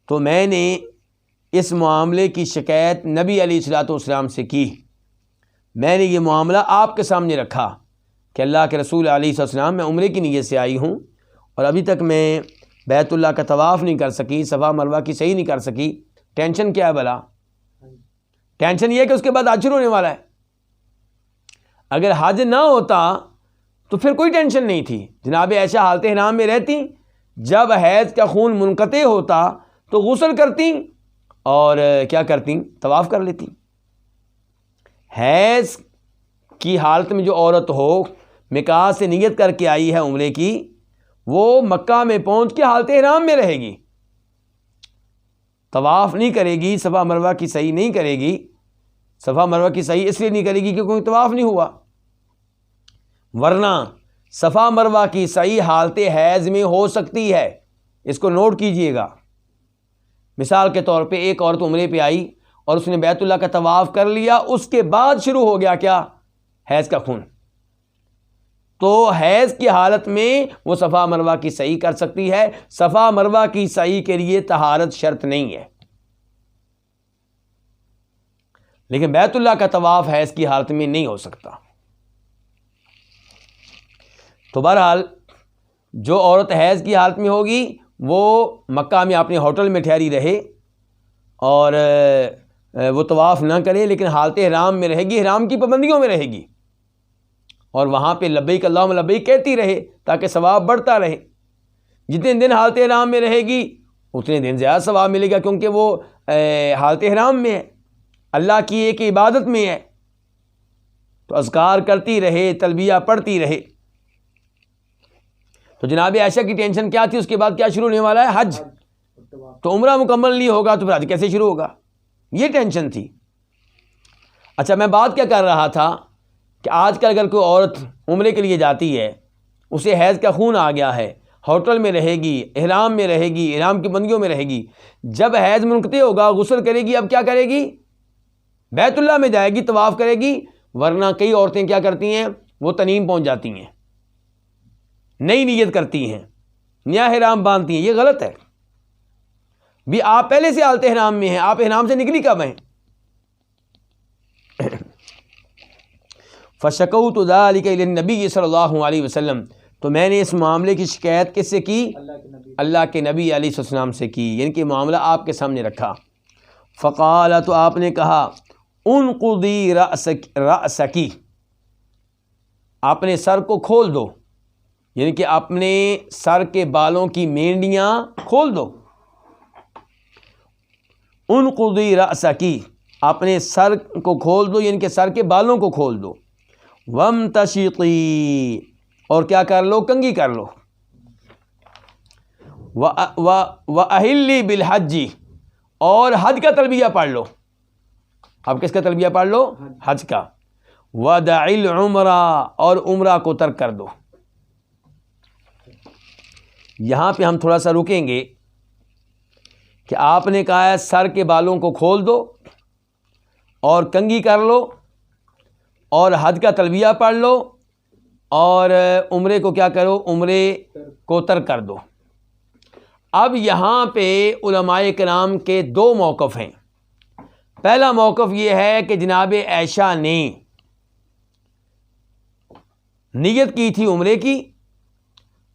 A: تو میں نے اس معاملے کی شکایت نبی علیہ الصلوۃ والسلام سے کی. میں نے یہ معاملہ آپ کے سامنے رکھا کہ اللہ کے رسول علیہ السلام، میں عمرے کی نیت سے آئی ہوں اور ابھی تک میں بیت اللہ کا طواف نہیں کر سکی، صفا مروہ کی صحیح نہیں کر سکی. ٹینشن کیا ہے بھلا؟ ٹینشن یہ ہے کہ اس کے بعد حج شروع ہونے والا ہے. اگر حج نہ ہوتا تو پھر کوئی ٹینشن نہیں تھی. جناب عائشہ حالت احرام میں رہتی، جب حیض کا خون منقطع ہوتا تو غسل کرتی اور کیا کرتی؟ طواف کر لیتی. حیض کی حالت میں جو عورت ہو، مکاح سے نیت کر کے آئی ہے عمرے کی، وہ مکہ میں پہنچ کے حالت احرام میں رہے گی، طواف نہیں کرے گی، صفا مروہ کی صحیح نہیں کرے گی. صفا مروہ کی صحیح اس لیے نہیں کرے گی کہ کوئی طواف نہیں ہوا، ورنہ صفا مروہ کی صحیح حالت حیض میں ہو سکتی ہے. اس کو نوٹ کیجئے گا. مثال کے طور پہ ایک عورت عمرے پہ آئی اور اس نے بیت اللہ کا طواف کر لیا، اس کے بعد شروع ہو گیا کیا؟ حیض کا خون. تو حیض کی حالت میں وہ صفا مروہ کی صحیح کر سکتی ہے. صفا مروہ کی صحیح کے لیے طہارت شرط نہیں ہے. لیکن بیت اللہ کا طواف حیض کی حالت میں نہیں ہو سکتا. تو بہرحال جو عورت حیض کی حالت میں ہوگی وہ مکہ میں اپنے ہوٹل میں ٹھہری رہے اور وہ طواف نہ کرے، لیکن حالت احرام میں رہے گی، احرام کی پابندیوں میں رہے گی، اور وہاں پہ لبیک اللہم لبیک کہتی رہے تاکہ ثواب بڑھتا رہے. جتنے دن حالت احرام میں رہے گی اتنے دن زیادہ ثواب ملے گا، کیونکہ وہ حالت احرام میں ہے، اللہ کی ایک عبادت میں ہے. تو اذکار کرتی رہے، تلبیہ پڑھتی رہے. تو جناب عائشہ کی ٹینشن کیا تھی؟ اس کے بعد کیا شروع ہونے والا ہے؟ حج. تو عمرہ مکمل نہیں ہوگا تو پھر حج کیسے شروع ہوگا؟ یہ ٹینشن تھی. اچھا، میں بات کیا کر رہا تھا کہ آج کل اگر کوئی عورت عمرے کے لیے جاتی ہے، اسے حیض کا خون آ گیا ہے، ہوٹل میں رہے گی، احرام میں رہے گی، احرام کی بندیوں میں رہے گی، جب حیض منقطع ہوگا غسل کرے گی. اب کیا کرے گی؟ بیت اللہ میں جائے گی، طواف کرے گی. ورنہ کئی عورتیں کیا کرتی ہیں؟ وہ تنعیم پہنچ جاتی ہیں، نئی نیت کرتی ہیں، نیا احرام باندھتی ہیں. یہ غلط ہے. بھی آپ پہلے سے حالت احرام میں ہیں، آپ احرام سے نکلی کب ہیں؟ فشکوت ذلک الی النبی صلی اللہ علیہ وسلم، تو میں نے اس معاملے کی شکایت کس سے کی؟ اللہ کے نبی علیہ السلام سے کی، یعنی کہ معاملہ آپ کے سامنے رکھا. فقال، تو آپ نے کہا، انقضی رأسکی، اپنے سر کو کھول دو، یعنی کہ اپنے سر کے بالوں کی مینڈیاں کھول دو. انقضی رأسکی، اپنے سر کو کھول دو، یعنی کہ سر کے بالوں کو کھول دو. وامتشطی، اور کیا کر لو؟ کنگھی کر لو. وأہلی بالحج، اور حج کا تلبیہ پڑھ لو. اب کس کا تلبیہ پڑھ لو؟ حج کا. ودع العمرہ، اور عمرہ کو ترک کر دو. یہاں پہ ہم تھوڑا سا رکیں گے کہ آپ نے کہا ہے سر کے بالوں کو کھول دو اور کنگھی کر لو اور حج کا تلبیہ پڑھ لو اور عمرے کو کیا کرو؟ عمرے کو ترک کر دو. اب یہاں پہ علماء کرام کے دو موقف ہیں. پہلا موقف یہ ہے کہ جناب عائشہ نے نیت کی تھی عمرے کی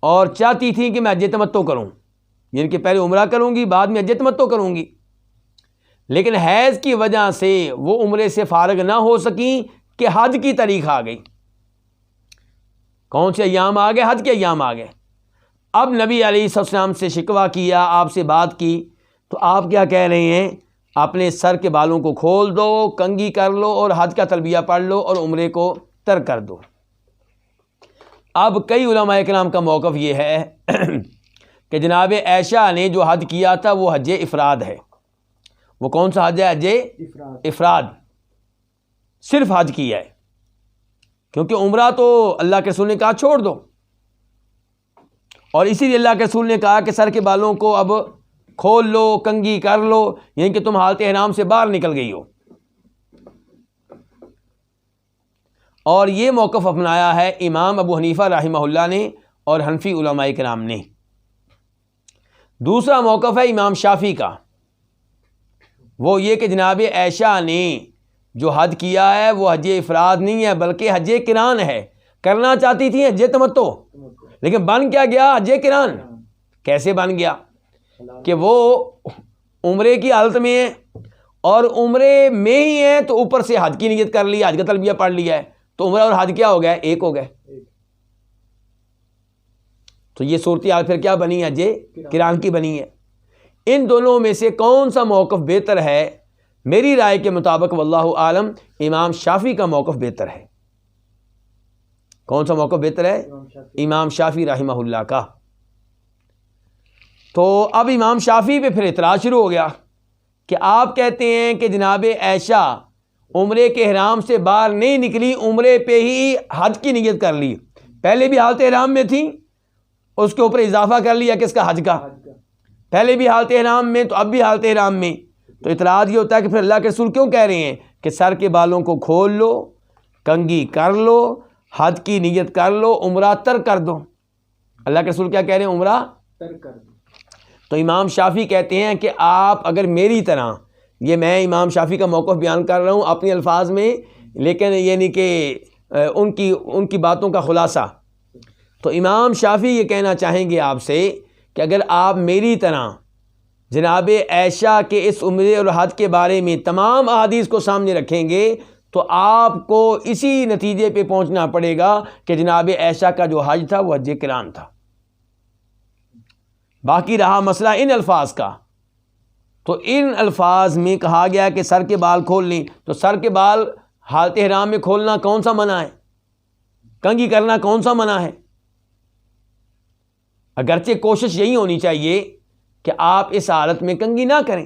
A: اور چاہتی تھی کہ میں حج تمتع کروں، یعنی کہ پہلے عمرہ کروں گی بعد میں حج تمتع کروں گی، لیکن حیض کی وجہ سے وہ عمرے سے فارغ نہ ہو سکیں کہ حج کی تاریخ آ گئی. کون سے ایام آ گئے؟ حج کے ایام آ گئے. اب نبی علیہ السلام سے شکوہ کیا، آپ سے بات کی، تو آپ کیا کہہ رہے ہیں؟ اپنے سر کے بالوں کو کھول دو، کنگھی کر لو اور حج کا تلبیہ پڑھ لو اور عمرے کو ترک کر دو۔ اب کئی علماء کرام کا موقف یہ ہے کہ جناب عائشہ نے جو حج کیا تھا وہ حج افراد ہے۔ وہ کون سا حج ہے؟ حج افراد، صرف حج کیا ہے، کیونکہ عمرہ تو اللہ کے رسول نے کہا چھوڑ دو، اور اسی لیے اللہ کے رسول نے کہا کہ سر کے بالوں کو اب کھول لو، کنگھی کر لو، یعنی کہ تم حالت احرام سے باہر نکل گئی ہو۔ اور یہ موقف اپنایا ہے امام ابو حنیفہ رحمہ اللہ نے اور حنفی علماء کرام نے۔ دوسرا موقف ہے امام شافعی کا، وہ یہ کہ جناب عائشہ نے جو حج کیا ہے وہ حج افراد نہیں ہے بلکہ حج قران ہے۔ کرنا چاہتی تھی حج تمتع، لیکن بن کیا گیا؟ حج قران۔ کیسے بن گیا؟ کہ وہ عمرے کی حالت میں ہے اور عمرے میں ہی ہے تو اوپر سے حج کی نیت کر لی، حج کا تلبیہ پڑھ لیا ہے، تو عمرہ اور حج کیا ہو گیا؟ ایک ہو گئے۔ تو یہ صورتحال پھر کیا بنی؟ حج قران کی بنی ہے۔ ان دونوں میں سے کون سا موقف بہتر ہے؟ میری رائے کے مطابق واللہ عالم امام شافعی کا موقف بہتر ہے۔ کون سا موقف بہتر ہے؟ امام شافعی رحمہ اللہ کا۔ تو اب امام شافعی پہ پھر اعتراض شروع ہو گیا کہ آپ کہتے ہیں کہ جناب عائشہ عمرے کے احرام سے باہر نہیں نکلی، عمرے پہ ہی حج کی نیت کر لی، پہلے بھی حالت احرام میں تھی، اس کے اوپر اضافہ کر لیا کس کا؟ حج کا۔ پہلے بھی حالت احرام میں تو اب بھی حالت احرام میں۔ تو اعتراض یہ ہوتا ہے کہ پھر اللہ کے رسول کیوں کہہ رہے ہیں کہ سر کے بالوں کو کھول لو، کنگھی کر لو، حج کی نیت کر لو، عمرہ ترک کر دو؟ اللہ کے رسول کیا کہہ رہے ہیں؟ عمرہ ترک کر دو۔ تو امام شافعی کہتے ہیں کہ آپ اگر میری طرح، یہ میں امام شافعی کا موقف بیان کر رہا ہوں اپنے الفاظ میں، لیکن یعنی کہ ان کی باتوں کا خلاصہ، تو امام شافعی یہ کہنا چاہیں گے آپ سے کہ اگر آپ میری طرح جناب عائشہ کے اس عمرے اور حج کے بارے میں تمام احادیث کو سامنے رکھیں گے تو آپ کو اسی نتیجے پہ پہنچنا پڑے گا کہ جناب عائشہ کا جو حج تھا وہ حج قران تھا۔ باقی رہا مسئلہ ان الفاظ کا، تو ان الفاظ میں کہا گیا کہ سر کے بال کھول لیں، تو سر کے بال حالت احرام میں کھولنا کون سا منع ہے؟ کنگھی کرنا کون سا منع ہے؟ اگرچہ کوشش یہی ہونی چاہیے کہ آپ اس حالت میں کنگھی نہ کریں،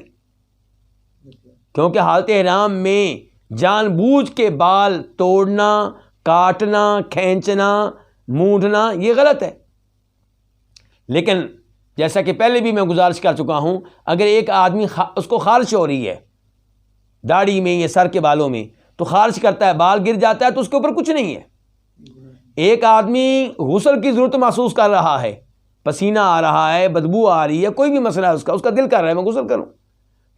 A: کیونکہ حالت احرام میں جان بوجھ کے بال توڑنا، کاٹنا، کھینچنا، مونڈنا یہ غلط ہے۔ لیکن جیسا کہ پہلے بھی میں گزارش کر چکا ہوں، اگر ایک آدمی اس کو خارش ہو رہی ہے داڑھی میں یا سر کے بالوں میں، تو خارش کرتا ہے، بال گر جاتا ہے تو اس کے اوپر کچھ نہیں ہے۔ ایک آدمی غسل کی ضرورت محسوس کر رہا ہے، پسینہ آ رہا ہے، بدبو آ رہی ہے، کوئی بھی مسئلہ ہے اس کا دل کر رہا ہے میں غسل کروں،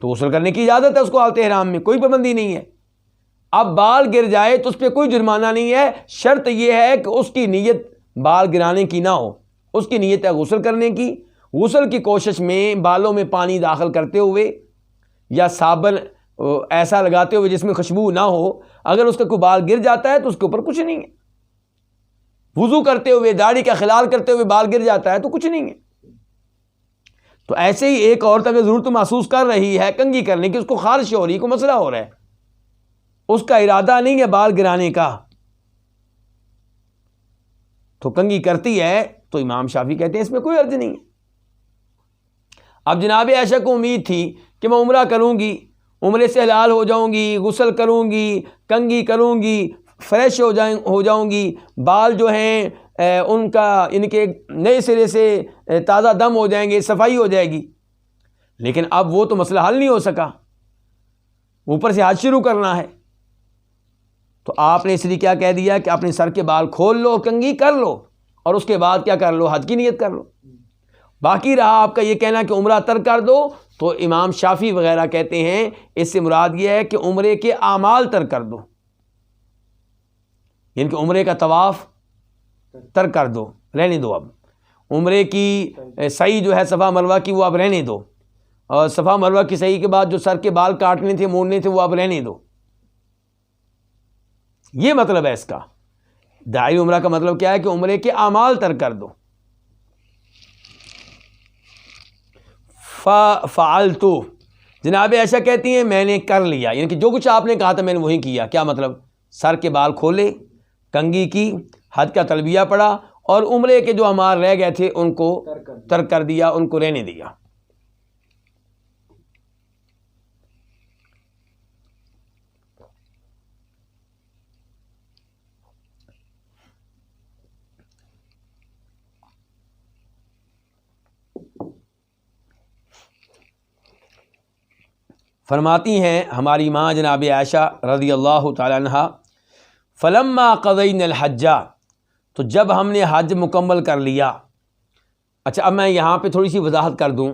A: تو غسل کرنے کی اجازت ہے اس کو حالت احرام میں، کوئی پابندی نہیں ہے۔ اب بال گر جائے تو اس پہ کوئی جرمانہ نہیں ہے، شرط یہ ہے کہ اس کی نیت بال گرانے کی نہ ہو، اس کی نیت ہے غسل کرنے کی۔ غسل کی کوشش میں بالوں میں پانی داخل کرتے ہوئے یا صابن ایسا لگاتے ہوئے جس میں خوشبو نہ ہو، اگر اس کا کوئی بال گر جاتا ہے تو اس کے اوپر کچھ نہیں ہے۔ وضو کرتے ہوئے داڑھی کا خلال کرتے ہوئے بال گر جاتا ہے تو کچھ نہیں ہے۔ تو ایسے ہی ایک عورت اگر ضرورت محسوس کر رہی ہے کنگھی کرنے کی، اس کو خارش ہو رہی ہے، کوئی مسئلہ ہو رہا ہے، اس کا ارادہ نہیں ہے بال گرانے کا، تو کنگھی کرتی ہے، تو امام شافعی کہتے ہیں اس میں کوئی حرج نہیں ہے۔ اب جناب عائشہ کو امید تھی کہ میں عمرہ کروں گی، عمرے سے حلال ہو جاؤں گی، غسل کروں گی، کنگھی کروں گی، فریش ہو جاؤں گی، بال جو ہیں ان کا ان کے نئے سرے سے تازہ دم ہو جائیں گے، صفائی ہو جائے گی۔ لیکن اب وہ تو مسئلہ حل نہیں ہو سکا، اوپر سے حج شروع کرنا ہے، تو آپ نے اس لیے کیا کہہ دیا کہ اپنے سر کے بال کھول لو، کنگھی کر لو، اور اس کے بعد کیا کر لو؟ حج کی نیت کر لو۔ باقی رہا آپ کا یہ کہنا کہ عمرہ ترک کر دو، تو امام شافعی وغیرہ کہتے ہیں اس سے مراد یہ ہے کہ عمرے کے اعمال ترک کر دو، یعنی کہ عمرے کا طواف ترک کر دو، رہنے دو، اب عمرے کی سعی جو ہے صفا مروہ کی وہ اب رہنے دو، اور صفا مروہ کی سعی کے بعد جو سر کے بال کاٹنے تھے، موڑنے تھے، وہ اب رہنے دو۔ یہ مطلب ہے اس کا۔ داعی عمرہ کا مطلب کیا ہے کہ عمرے کے اعمال ترک کر دو۔ فعلتو، جناب عائشہ کہتی ہیں میں نے کر لیا، یعنی کہ جو کچھ آپ نے کہا تھا میں نے وہی کیا۔ کیا مطلب؟ سر کے بال کھولے، کنگھی کی، حج کا تلبیہ پڑھا، اور عمرے کے جو اعمال رہ گئے تھے ان کو ترک کر دیا، ان کو رہنے دیا۔ فرماتی ہیں ہماری ماں جناب عائشہ رضی اللہ تعالی عنہا، فلما قضینا الحج، تو جب ہم نے حج مکمل کر لیا۔ اچھا، اب میں یہاں پہ تھوڑی سی وضاحت کر دوں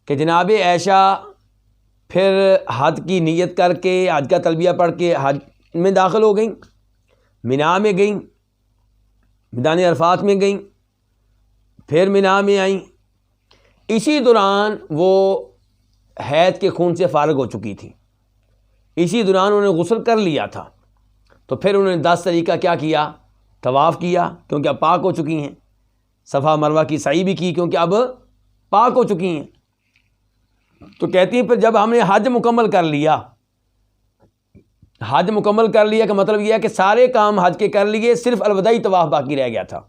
A: کہ جناب عائشہ پھر حج کی نیت کر کے، حج کا تلبیہ پڑھ کے حج میں داخل ہو گئیں، مینا میں گئیں، میدان عرفات میں گئیں، پھر مینا میں آئیں۔ اسی دوران وہ حیض کے خون سے فارغ ہو چکی تھی، اسی دوران انہوں نے غسل کر لیا تھا، تو پھر انہوں نے 10 طریقہ کیا کیا؟ طواف کیا، کیونکہ اب پاک ہو چکی ہیں، صفا مروہ کی سعی بھی کی کیونکہ اب پاک ہو چکی ہیں۔ تو کہتی ہیں پھر جب ہم نے حج مکمل کر لیا، حج مکمل کر لیا کا مطلب یہ ہے کہ سارے کام حج کے کر لیے، صرف الوداعی طواف باقی رہ گیا تھا۔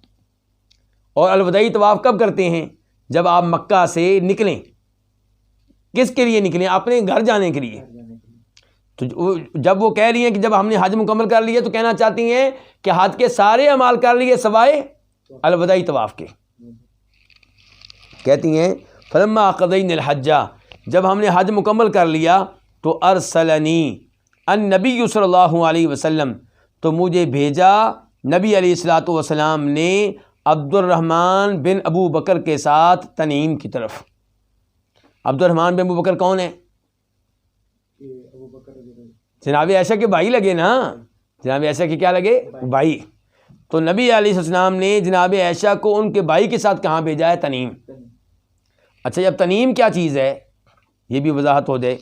A: اور الوداعی طواف کب کرتے ہیں؟ جب آپ مکہ سے نکلیں۔ کس کے لیے نکلیں؟ اپنے گھر جانے کے لیے۔ تو جب وہ کہہ رہی ہیں کہ جب ہم نے حج مکمل کر لیا، تو کہنا چاہتی ہیں کہ حج کے سارے اعمال کر لیے سوائے الوداعی طواف کے۔ کہتی ہیں فلما قضینا الحج، جب ہم نے حج مکمل کر لیا تو ارسلنی النبی صلی اللہ علیہ وسلم، تو مجھے بھیجا نبی علیہ الصلوۃ والسلام نے عبد الرحمن بن ابو بکر کے ساتھ تنعیم کی طرف۔ عبد الرحمن بن ابو بکر کون ہے؟ جناب عائشہ کے بھائی لگے نا، جناب عائشہ کے کیا لگے؟ بھائی۔ تو نبی علیہ السلام نے جناب عائشہ کو ان کے بھائی کے ساتھ کہاں بھیجا ہے؟ تنعیم۔ اچھا، جب تنعیم کیا چیز ہے یہ بھی وضاحت ہو جائے۔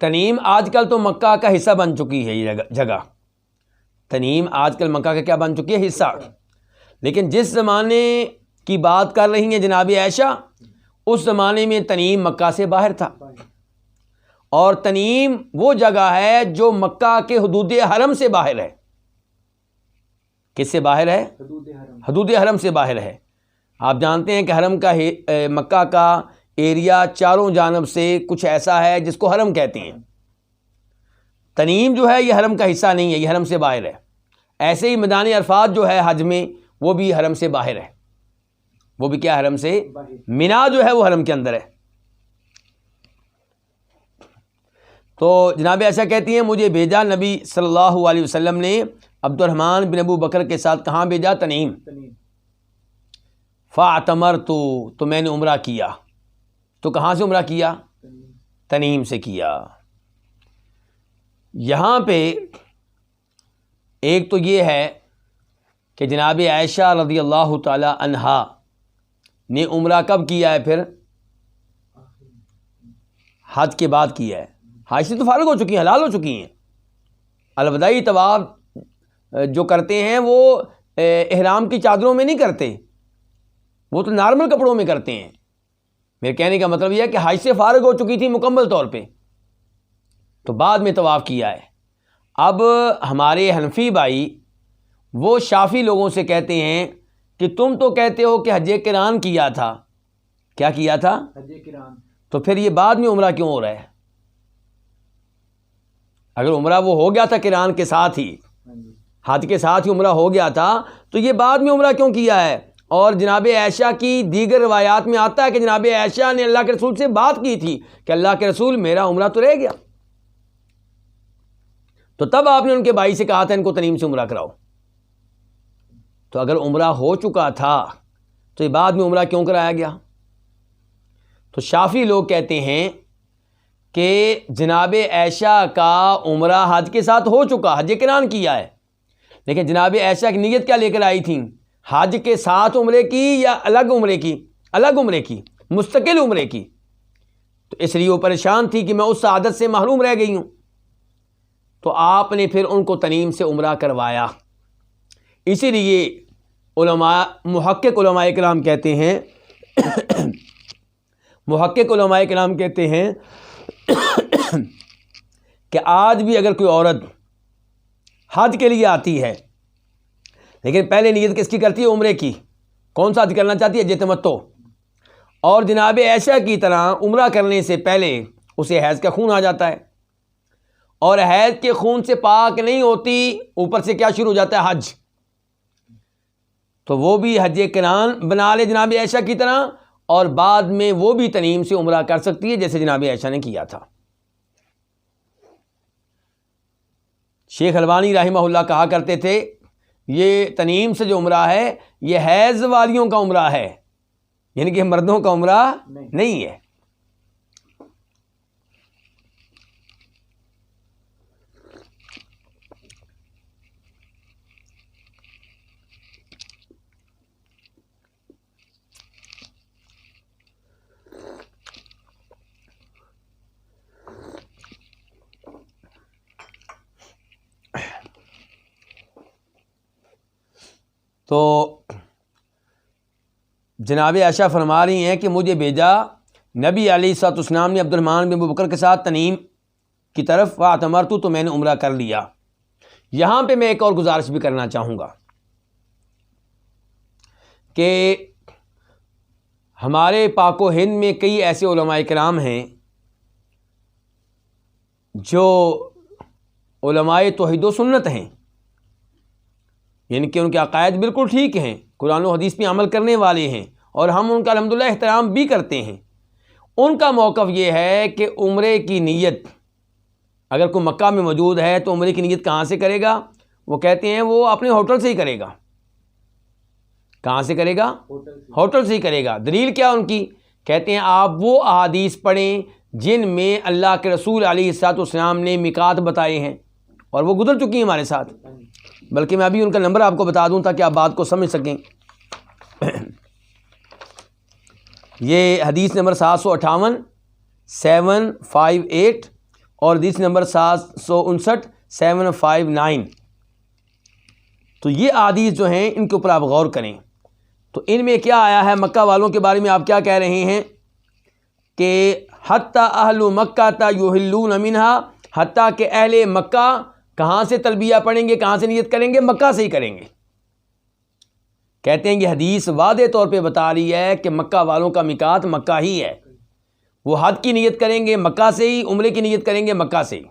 A: تنعیم آج کل تو مکہ کا حصہ بن چکی ہے، یہ جگہ تنعیم آج کل مکہ کا کیا بن چکی ہے؟ حصہ۔ لیکن جس زمانے کی بات کر رہی ہیں جناب عائشہ، اس زمانے میں تنعیم مکہ سے باہر تھا، اور تنعیم وہ جگہ ہے جو مکہ کے حدود حرم سے باہر ہے۔ کس سے باہر ہے؟ حدود حرم سے باہر ہے۔ آپ جانتے ہیں کہ حرم کا مکہ کا ایریا چاروں جانب سے کچھ ایسا ہے جس کو حرم کہتے ہیں۔ تنعیم جو ہے یہ حرم کا حصہ نہیں ہے، یہ حرم سے باہر ہے۔ ایسے ہی میدان عرفات جو ہے حج میں، وہ بھی حرم سے باہر ہے، وہ بھی کیا حرم سے؟ مینا جو ہے وہ حرم کے اندر ہے۔ تو جناب ایسا کہتی ہیں مجھے بھیجا نبی صلی اللہ علیہ وسلم نے عبد الرحمن بن ابو بکر کے ساتھ، کہاں بھیجا؟ تنعیم۔ فاعتمرت، تو میں نے عمرہ کیا۔ تو کہاں سے عمرہ کیا؟ تنعیم سے کیا۔ یہاں پہ ایک تو یہ ہے کہ جناب عائشہ رضی اللہ تعالی عنہا نے عمرہ کب کیا ہے؟ پھر حج کے بعد کیا ہے۔ حج سے تو فارغ ہو چکی ہیں، حلال ہو چکی ہیں۔ الوداعی طواف جو کرتے ہیں وہ احرام کی چادروں میں نہیں کرتے، وہ تو نارمل کپڑوں میں کرتے ہیں۔ میرے کہنے کا مطلب یہ ہے کہ حج سے فارغ ہو چکی تھی مکمل طور پہ، تو بعد میں طواف کیا ہے۔ اب ہمارے حنفی بھائی وہ شافی لوگوں سے کہتے ہیں کہ تم تو کہتے ہو کہ حج قران کیا تھا۔ کیا کیا تھا؟ حج قران۔ تو پھر یہ بعد میں عمرہ کیوں ہو رہا ہے؟ اگر عمرہ وہ ہو گیا تھا قران کے ساتھ ہی، حج کے ساتھ ہی عمرہ ہو گیا تھا، تو یہ بعد میں عمرہ کیوں کیا ہے؟ اور جناب عائشہ کی دیگر روایات میں آتا ہے کہ جناب عائشہ نے اللہ کے رسول سے بات کی تھی کہ اللہ کے رسول میرا عمرہ تو رہ گیا، تو تب آپ نے ان کے بھائی سے کہا تھا ان کو تنعیم سے عمرہ کراؤ۔ تو اگر عمرہ ہو چکا تھا تو یہ بعد میں عمرہ کیوں کرایا گیا؟ تو شافی لوگ کہتے ہیں کہ جناب عائشہ کا عمرہ حج کے ساتھ ہو چکا، حج قران کیا ہے، لیکن جناب عائشہ کی نیت کیا لے کر آئی تھیں؟ حج کے ساتھ عمرے کی یا الگ عمرے کی؟ الگ عمرے کی، مستقل عمرے کی۔ تو اس لیے وہ پریشان تھی کہ میں اس سعادت سے محروم رہ گئی ہوں، تو آپ نے پھر ان کو تنعیم سے عمرہ کروایا۔ اسی لیے محقق علماء کرام کہتے ہیں کہ آج بھی اگر کوئی عورت حج کے لیے آتی ہے لیکن پہلے نیت کس کی کرتی ہے؟ عمرے کی۔ کون سا حج کرنا چاہتی ہے؟ حج تمتع۔ اور جناب عائشہ کی طرح عمرہ کرنے سے پہلے اسے حیض کا خون آ جاتا ہے، اور حیض کے خون سے پاک نہیں ہوتی، اوپر سے کیا شروع ہو جاتا ہے؟ حج۔ تو وہ بھی حج قران بنا لے جناب عائشہ کی طرح، اور بعد میں وہ بھی تنعیم سے عمرہ کر سکتی ہے جیسے جناب عائشہ نے کیا تھا۔ شیخ البانی رحمہ اللہ کہا کرتے تھے یہ تنعیم سے جو عمرہ ہے یہ حیض والیوں کا عمرہ ہے، یعنی کہ مردوں کا عمرہ نہیں ہے۔ تو جناب عائشہ فرما رہی ہیں کہ مجھے بھیجا نبی علیہ الصلوۃ والسلام نے عبد الرحمن بن ابوبکر کے ساتھ تنعیم کی طرف، فاعتمرت، تو میں نے عمرہ کر لیا۔ یہاں پہ میں ایک اور گزارش بھی کرنا چاہوں گا کہ ہمارے پاک و ہند میں کئی ایسے علماء کرام ہیں جو علماء توحید و سنت ہیں، یعنی کہ ان کے عقائد بالکل ٹھیک ہیں، قرآن و حدیث پہ عمل کرنے والے ہیں، اور ہم ان کا الحمدللہ احترام بھی کرتے ہیں۔ ان کا موقف یہ ہے کہ عمرے کی نیت اگر کوئی مکہ میں موجود ہے تو عمرے کی نیت کہاں سے کرے گا؟ وہ کہتے ہیں وہ اپنے ہوٹل سے ہی کرے گا۔ کہاں سے کرے گا؟ ہوٹل سے ہی کرے گا۔ دلیل کیا ان کی؟ کہتے ہیں آپ وہ احادیث پڑھیں جن میں اللہ کے رسول علیہ الصلوۃ والسلام نے میقات بتائے ہیں، اور وہ گزر چکی ہیں ہمارے ساتھ، بلکہ میں ابھی ان کا نمبر آپ کو بتا دوں تاکہ آپ بات کو سمجھ سکیں۔ یہ حدیث نمبر 758 758 اور حدیث نمبر 759 759۔ تو یہ احادیث جو ہیں ان کے اوپر آپ غور کریں، تو ان میں کیا آیا ہے؟ مکہ والوں کے بارے میں آپ کیا کہہ رہے ہیں کہ حتیٰ اہل مکہ تا یحلون منہا، حتیٰ کہ اہل مکہ کہاں سے تلبیہ پڑھیں گے، کہاں سے نیت کریں گے؟ مکہ سے ہی کریں گے۔ کہتے ہیں یہ حدیث واضح طور پہ بتا رہی ہے کہ مکہ والوں کا میقات مکہ ہی ہے، وہ حج کی نیت کریں گے مکہ سے ہی، عمرے کی نیت کریں گے مکہ سے ہی،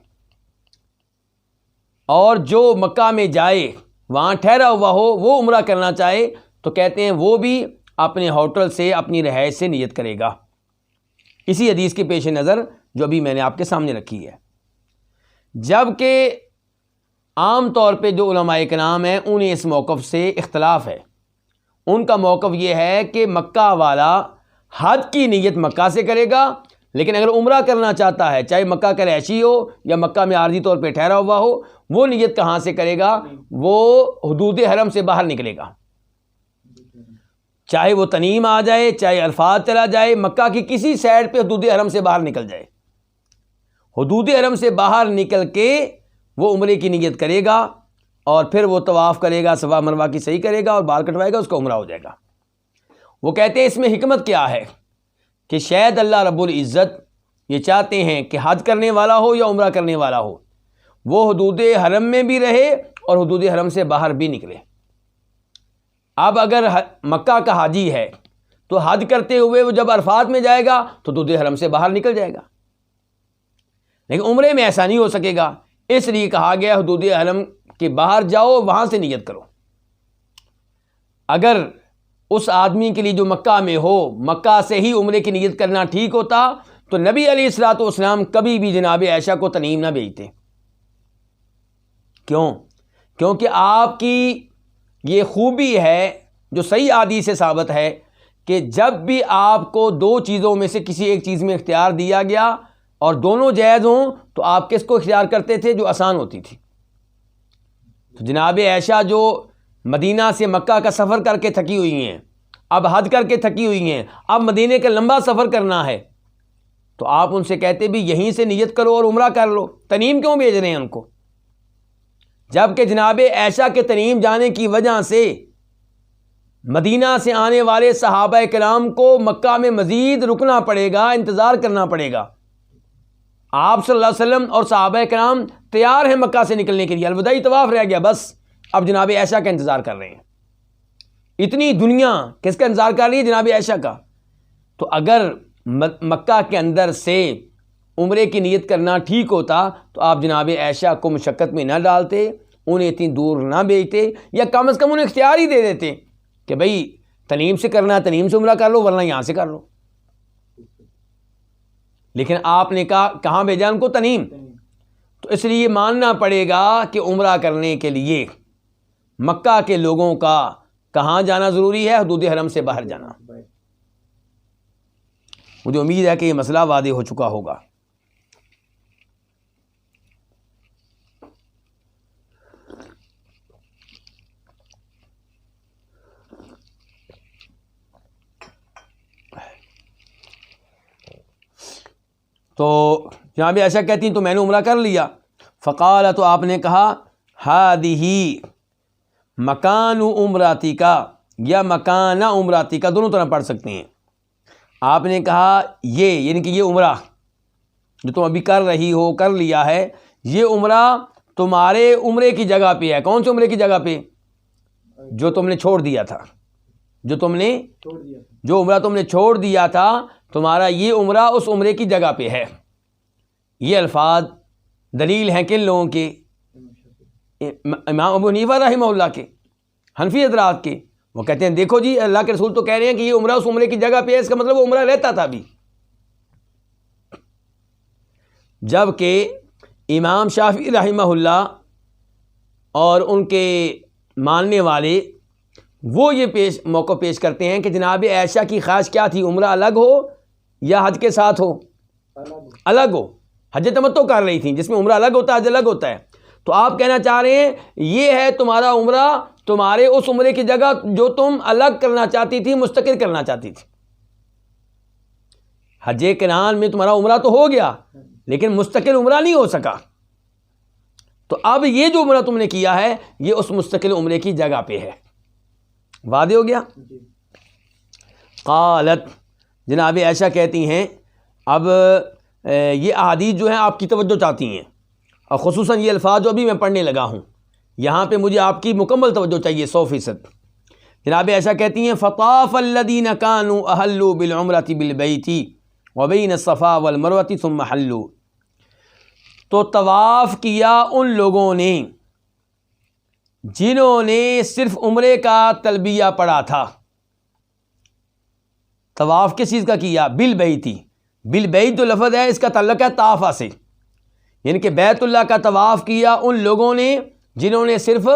A: اور جو مکہ میں جائے وہاں ٹھہرا ہوا ہو وہ عمرہ کرنا چاہے تو کہتے ہیں وہ بھی اپنے ہوٹل سے، اپنی رہائش سے نیت کرے گا، اسی حدیث کے پیش نظر جو ابھی میں نے آپ کے سامنے رکھی ہے۔ جبکہ عام طور پہ جو علماء کرام ہیں انہیں اس موقف سے اختلاف ہے۔ ان کا موقف یہ ہے کہ مکہ والا حج کی نیت مکہ سے کرے گا، لیکن اگر عمرہ کرنا چاہتا ہے چاہے مکہ کا رہائشی ہو یا مکہ میں عارضی طور پہ ٹھہرا ہوا ہو، وہ نیت کہاں سے کرے گا؟ وہ حدود حرم سے باہر نکلے گا، چاہے وہ تنعیم آ جائے، چاہے عرفات چلا جائے، مکہ کی کسی سائڈ پہ حدود حرم سے باہر نکل جائے، حدود حرم سے باہر نکل کے وہ عمرے کی نیت کرے گا، اور پھر وہ طواف کرے گا، صفا مروہ کی صحیح کرے گا اور بال کٹوائے گا، اس کا عمرہ ہو جائے گا۔ وہ کہتے ہیں اس میں حکمت کیا ہے کہ شاید اللہ رب العزت یہ چاہتے ہیں کہ حج کرنے والا ہو یا عمرہ کرنے والا ہو وہ حدود حرم میں بھی رہے اور حدود حرم سے باہر بھی نکلے۔ اب اگر مکہ کا حاجی ہے تو حج کرتے ہوئے وہ جب عرفات میں جائے گا تو حدود حرم سے باہر نکل جائے گا، لیکن عمرے میں ایسا نہیں ہو سکے گا، اس لیے کہا گیا حدود حرم کے باہر جاؤ، وہاں سے نیت کرو۔ اگر اس آدمی کے لیے جو مکہ میں ہو مکہ سے ہی عمرے کی نیت کرنا ٹھیک ہوتا تو نبی علیہ الصلوۃ والسلام کبھی بھی جناب عائشہ کو تنعیم نہ بھیجتے۔ کیوں؟ کیونکہ آپ کی یہ خوبی ہے جو صحیح حدیث سے ثابت ہے کہ جب بھی آپ کو دو چیزوں میں سے کسی ایک چیز میں اختیار دیا گیا اور دونوں جائز ہوں تو آپ کس کو اختیار کرتے تھے؟ جو آسان ہوتی تھی۔ تو جناب عائشہ جو مدینہ سے مکہ کا سفر کر کے تھکی ہوئی ہیں، اب حج کر کے تھکی ہوئی ہیں، اب مدینے کا لمبا سفر کرنا ہے، تو آپ ان سے کہتے بھی یہیں سے نیت کرو اور عمرہ کر لو، تنعیم کیوں بھیج رہے ہیں ان کو؟ جبکہ جناب عائشہ کے تنعیم جانے کی وجہ سے مدینہ سے آنے والے صحابہ کرام کو مکہ میں مزید رکنا پڑے گا، انتظار کرنا پڑے گا۔ آپ صلی اللہ علیہ وسلم اور صحابہ کرام تیار ہیں مکہ سے نکلنے کے لیے، الوداعی طواف رہ گیا، بس اب جناب عائشہ کا انتظار کر رہے ہیں۔ اتنی دنیا کس کا انتظار کر رہی ہے؟ جناب عائشہ کا۔ تو اگر مکہ کے اندر سے عمرے کی نیت کرنا ٹھیک ہوتا تو آپ جناب عائشہ کو مشقت میں نہ ڈالتے، انہیں اتنی دور نہ بھیجتے، یا کم از کم انہیں اختیار ہی دے دیتے کہ بھئی تنعیم سے کرنا ہے تنعیم سے عمرہ کر لو، ورنہ یہاں سے کر لو۔ لیکن آپ نے کہاں بھیجا ان کو؟ تنعیم۔ تو اس لیے ماننا پڑے گا کہ عمرہ کرنے کے لیے مکہ کے لوگوں کا کہاں جانا ضروری ہے؟ حدود حرم سے باہر جانا۔ مجھے امید ہے کہ یہ مسئلہ واضح ہو چکا ہوگا۔ تو جہاں بھی ایسا کہتی ہیں تو میں نے عمرہ کر لیا۔ فقال، تو آپ نے کہا ہادہ مکان عمراتی کا یا مکان عمراتی کا، دونوں طرح پڑھ سکتے ہیں۔ آپ نے کہا یہ، یعنی کہ یہ عمرہ جو تم ابھی کر رہی ہو، کر لیا ہے، یہ عمرہ تمہارے عمرے کی جگہ پہ ہے۔ کون سے عمرے کی جگہ پہ؟ جو تم نے چھوڑ دیا تھا، جو عمرہ تم نے چھوڑ دیا تھا، تمہارا یہ عمرہ اس عمرے کی جگہ پہ ہے۔ یہ الفاظ دلیل ہیں کن لوگوں کے؟ امام ابو حنیفہ رحمہ اللہ کے، حنفی حضرات کے۔ وہ کہتے ہیں دیکھو جی، اللہ کے رسول تو کہہ رہے ہیں کہ یہ عمرہ اس عمرے کی جگہ پہ ہے، اس کا مطلب وہ عمرہ رہتا تھا بھی۔ جبکہ امام شافعی رحمہ اللہ اور ان کے ماننے والے وہ یہ موقع پیش کرتے ہیں کہ جناب عائشہ کی خواہش کیا تھی؟ عمرہ الگ ہو یا حج کے ساتھ ہو؟ الگ ہو۔ حج تمتع کر رہی تھیں، جس میں عمرہ الگ ہوتا ہے، حج الگ ہوتا ہے۔ تو آپ کہنا چاہ رہے ہیں یہ ہے تمہارا عمرہ تمہارے اس عمرے کی جگہ جو تم الگ کرنا چاہتی تھی، مستقل کرنا چاہتی تھی۔ حج قران میں تمہارا عمرہ تو ہو گیا لیکن مستقل عمرہ نہیں ہو سکا، تو اب یہ جو عمرہ تم نے کیا ہے یہ اس مستقل عمرے کی جگہ پہ ہے۔ واضح ہو گیا؟ قالت، جناب عائشہ کہتی ہیں اب یہ احادیث جو ہیں آپ کی توجہ چاہتی ہیں، اور خصوصاً یہ الفاظ جو ابھی میں پڑھنے لگا ہوں یہاں پہ مجھے آپ کی مکمل توجہ چاہیے 100%۔ جناب عائشہ کہتی ہیں فطاف الذین کانوا احلوا بالعمرۃ بالبیت وبین الصفا والمروۃ ثم حلوا، تو طواف کیا ان لوگوں نے جنہوں نے صرف عمرے کا تلبیہ پڑھا تھا۔ طواف کس چیز کا کیا؟ بالبیت۔ بالبیت جو لفظ ہے اس کا تعلق ہے طافہ سے، یعنی کہ بیت اللہ کا طواف کیا ان لوگوں نے جنہوں نے صرف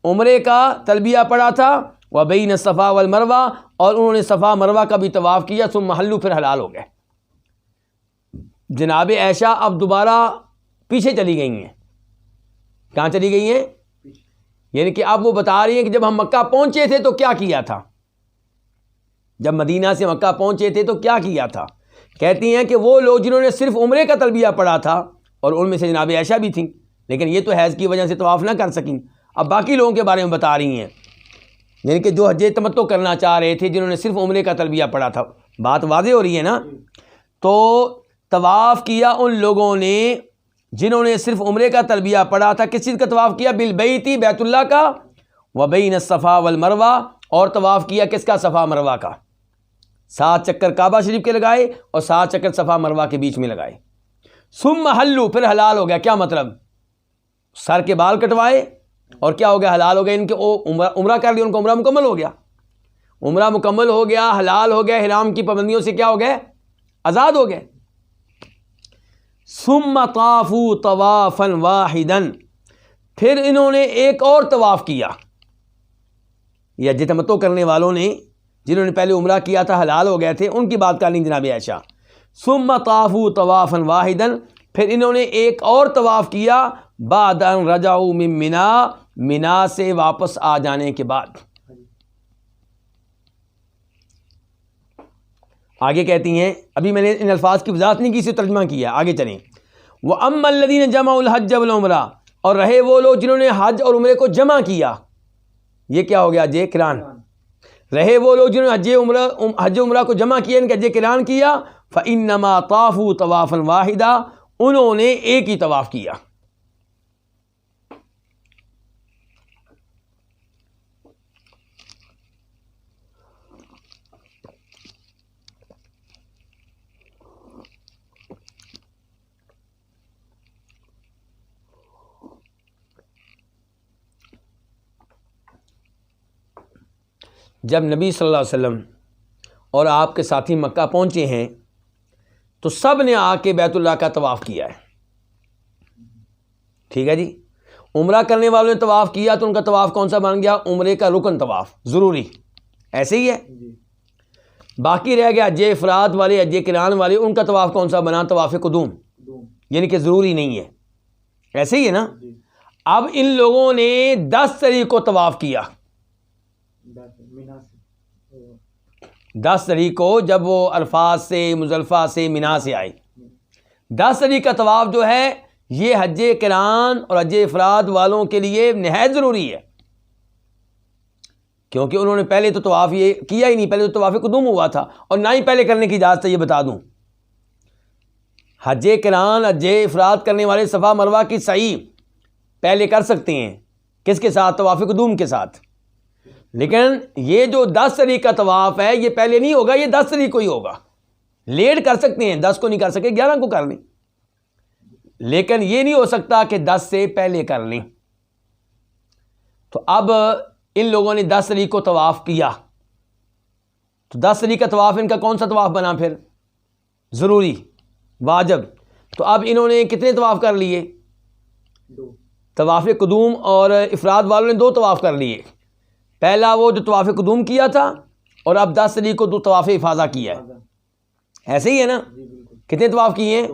A: عمرے کا تلبیہ پڑھا تھا، وبین الصفا والمروہ، اور انہوں نے صفا مروہ کا بھی طواف کیا، ثم حلوا، پھر حلال ہو گئے۔ جناب عائشہ اب دوبارہ پیچھے چلی گئی ہیں۔ کہاں چلی گئی ہیں؟ یعنی کہ اب وہ بتا رہی ہیں کہ جب ہم مکہ پہنچے تھے تو کیا کیا تھا، جب مدینہ سے مکہ پہنچے تھے تو کیا کیا تھا۔ کہتی ہیں کہ وہ لوگ جنہوں نے صرف عمرے کا تلبیہ پڑھا تھا، اور ان میں سے جناب عائشہ بھی تھیں، لیکن یہ تو حیض کی وجہ سے طواف نہ کر سکیں، اب باقی لوگوں کے بارے میں بتا رہی ہیں، یعنی کہ جو حج تمتع کرنا چاہ رہے تھے جنہوں نے صرف عمرے کا تلبیہ پڑھا تھا۔ بات واضح ہو رہی ہے نا؟ تو طواف کیا ان لوگوں نے جنہوں نے صرف عمرے کا تلبیہ پڑھا تھا۔ کس چیز کا طواف کیا؟ بالبیت، بیت اللہ کا، وبین الصفا والمروہ، اور طواف کیا کس کا؟ صفا مروہ کا۔ 7 چکر کعبہ شریف کے لگائے اور 7 چکر صفا مروہ کے بیچ میں لگائے۔ ثم حلوا، پھر حلال ہو گیا۔ کیا مطلب؟ سر کے بال کٹوائے اور کیا ہو گیا؟ حلال ہو گیا۔ ان کے عمرہ کر لیا، ان کو عمرہ مکمل ہو گیا، عمرہ مکمل ہو گیا، حلال ہو گیا، احرام کی پابندیوں سے کیا ہو گئے؟ آزاد ہو گئے۔ ثم طافوا طوافا واحدا، پھر انہوں نے ایک اور طواف کیا۔ یہ حج تمتع کرنے والوں نے جنہوں نے پہلے عمرہ کیا تھا، حلال ہو گئے تھے، ان کی بات کر لیں جناب عائشہ۔ ثم طافوا طوافا واحدا، پھر انہوں نے ایک اور طواف کیا بعد ان رجعوا من منا، منا سے واپس آ جانے کے بعد۔ آگے کہتی ہیں، ابھی میں نے ان الفاظ کی وضاحت نہیں کی، اسے ترجمہ کیا، آگے چلیں۔ وَأَمَّا الَّذِينَ جَمَعُوا الْحَجَّ وَالْعُمْرَةَ، اور رہے وہ لوگ جنہوں نے حج اور عمرے کو جمع کیا، یہ کیا ہو گیا؟ حج قران۔ رہے وہ لوگ جنہوں نے حج عمرہ کو جمع کیا، ان کا حج قران کیا، فَإِنَّمَا طَافُوا طَوَافًا وَاحِدًا، انہوں نے ایک ہی طواف کیا۔ جب نبی صلی اللہ علیہ وسلم اور آپ کے ساتھی مکہ پہنچے ہیں تو سب نے آ کے بیت اللہ کا طواف کیا ہے، ٹھیک ہے جی۔ عمرہ کرنے والوں نے طواف کیا تو ان کا طواف کون سا بن گیا؟ عمرے کا رکن طواف، ضروری، ایسے ہی ہے۔ باقی رہ گیا حج افراد والے، حج قران والے، ان کا طواف کون سا بنا؟ طواف قدوم، یعنی کہ ضروری نہیں ہے، ایسے ہی ہے نا۔ اب ان لوگوں نے 10 تاریخ کو طواف کیا، 10 تاریخ کو جب وہ عرفات سے، مزدلفہ سے، مینا سے آئے، 10 تاریخ کا طواف جو ہے یہ حج قران اور حج افراد والوں کے لیے نہایت ضروری ہے، کیونکہ انہوں نے پہلے تو طواف یہ کیا ہی نہیں، پہلے تو طواف قدوم ہوا تھا، اور نہ ہی پہلے کرنے کی اجازت ہے، یہ بتا دوں۔ حج قران، حج افراد کرنے والے صفا مروہ کی سعی پہلے کر سکتے ہیں، کس کے ساتھ؟ طواف قدوم کے ساتھ۔ لیکن یہ جو 10 تاریخ کا طواف ہے یہ پہلے نہیں ہوگا، یہ 10 تاریخ کو ہی ہوگا۔ لیٹ کر سکتے ہیں، 10 کو نہیں کر سکے، 11 کو کر لیں، لیکن یہ نہیں ہو سکتا کہ 10 سے پہلے کر لیں۔ تو اب ان لوگوں نے 10 تاریخ کو طواف کیا، تو 10 تاریخ کا طواف ان کا کون سا طواف بنا پھر؟ ضروری، واجب۔ تو اب انہوں نے کتنے طواف کر لیے؟
B: 2۔
A: طواف قدوم اور افراد والوں نے 2 طواف کر لیے، پہلا وہ جو طواف قدوم کیا تھا، اور اب 10 تاریخ کو 2 طواف افاضہ کیا ہے، ایسے ہی ہے نا۔ کتنے طواف کیے ہیں؟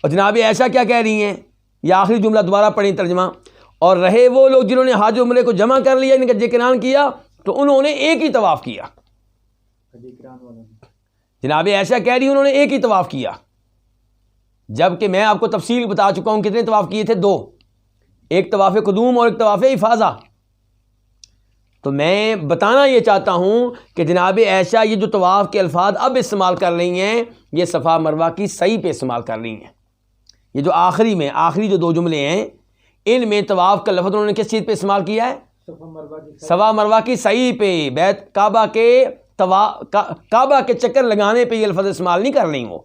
A: اور جناب عائشہ کیا کہہ رہی ہیں؟ یہ آخری جملہ دوبارہ پڑھیں ترجمہ۔ اور رہے وہ لوگ جنہوں نے حج عمرے کو جمع کر لیا، ان کا حج قران کیا، تو انہوں نے ایک ہی طواف کیا۔ جناب عائشہ کہہ رہی ہیں انہوں نے ایک ہی طواف کیا، جبکہ میں آپ کو تفصیل بتا چکا ہوں کتنے طواف کیے تھے؟ 2، ایک طواف قدوم اور ایک طواف افاضہ۔ تو میں بتانا یہ چاہتا ہوں کہ جناب عائشہ یہ جو طواف کے الفاظ اب استعمال کر رہی ہیں، یہ صفا مروہ کی سعی پہ استعمال کر رہی ہیں۔ یہ جو آخری جو 2 جملے ہیں، ان میں طواف کا لفظ انہوں نے کس چیز پہ استعمال کیا ہے؟ صفا مروہ کی سعی پہ، بیت کعبہ کے چکر لگانے پہ یہ لفظ استعمال نہیں کر رہی وہ۔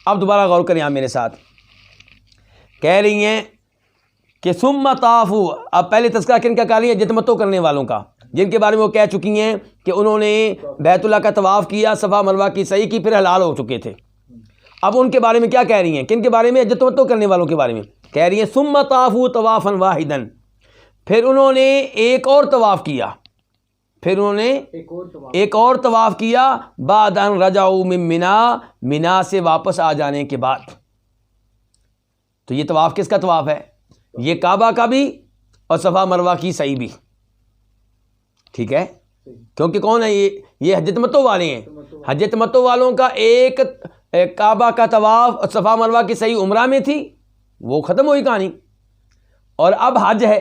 A: اب دوبارہ غور کریں آپ میرے ساتھ، کہہ رہی ہیں کہ ثم طافوا، اب پہلے تذکرہ کن کا کر رہی ہیں؟ حج تمتع کرنے والوں کا، جن کے بارے میں وہ کہہ چکی ہیں کہ انہوں نے بیت اللہ کا طواف کیا، صفا مروہ کی سعی کی، پھر حلال ہو چکے تھے۔ اب ان کے بارے میں کیا کہہ رہی ہیں؟ کن کے بارے میں؟ حج تمتع کرنے والوں کے بارے میں کہہ رہی ہیں ثم طافوا طوافا واحدا، پھر انہوں نے ایک اور طواف کیا، پھر انہوں نے ایک اور طواف کیا، بعد ان رجعوا من مینا سے واپس آ جانے کے بعد۔ تو یہ طواف کس کا طواف ہے؟ یہ کعبہ کا بھی اور صفا مروہ کی سعی بھی، ٹھیک ہے؟ کیونکہ کون ہے یہ حج تمتع والے ہیں۔ حج تمتع والوں کا ایک کعبہ کا طواف اور صفا مروہ کی سعی عمرہ میں تھی، وہ ختم ہوئی کہانی، اور اب حج ہے،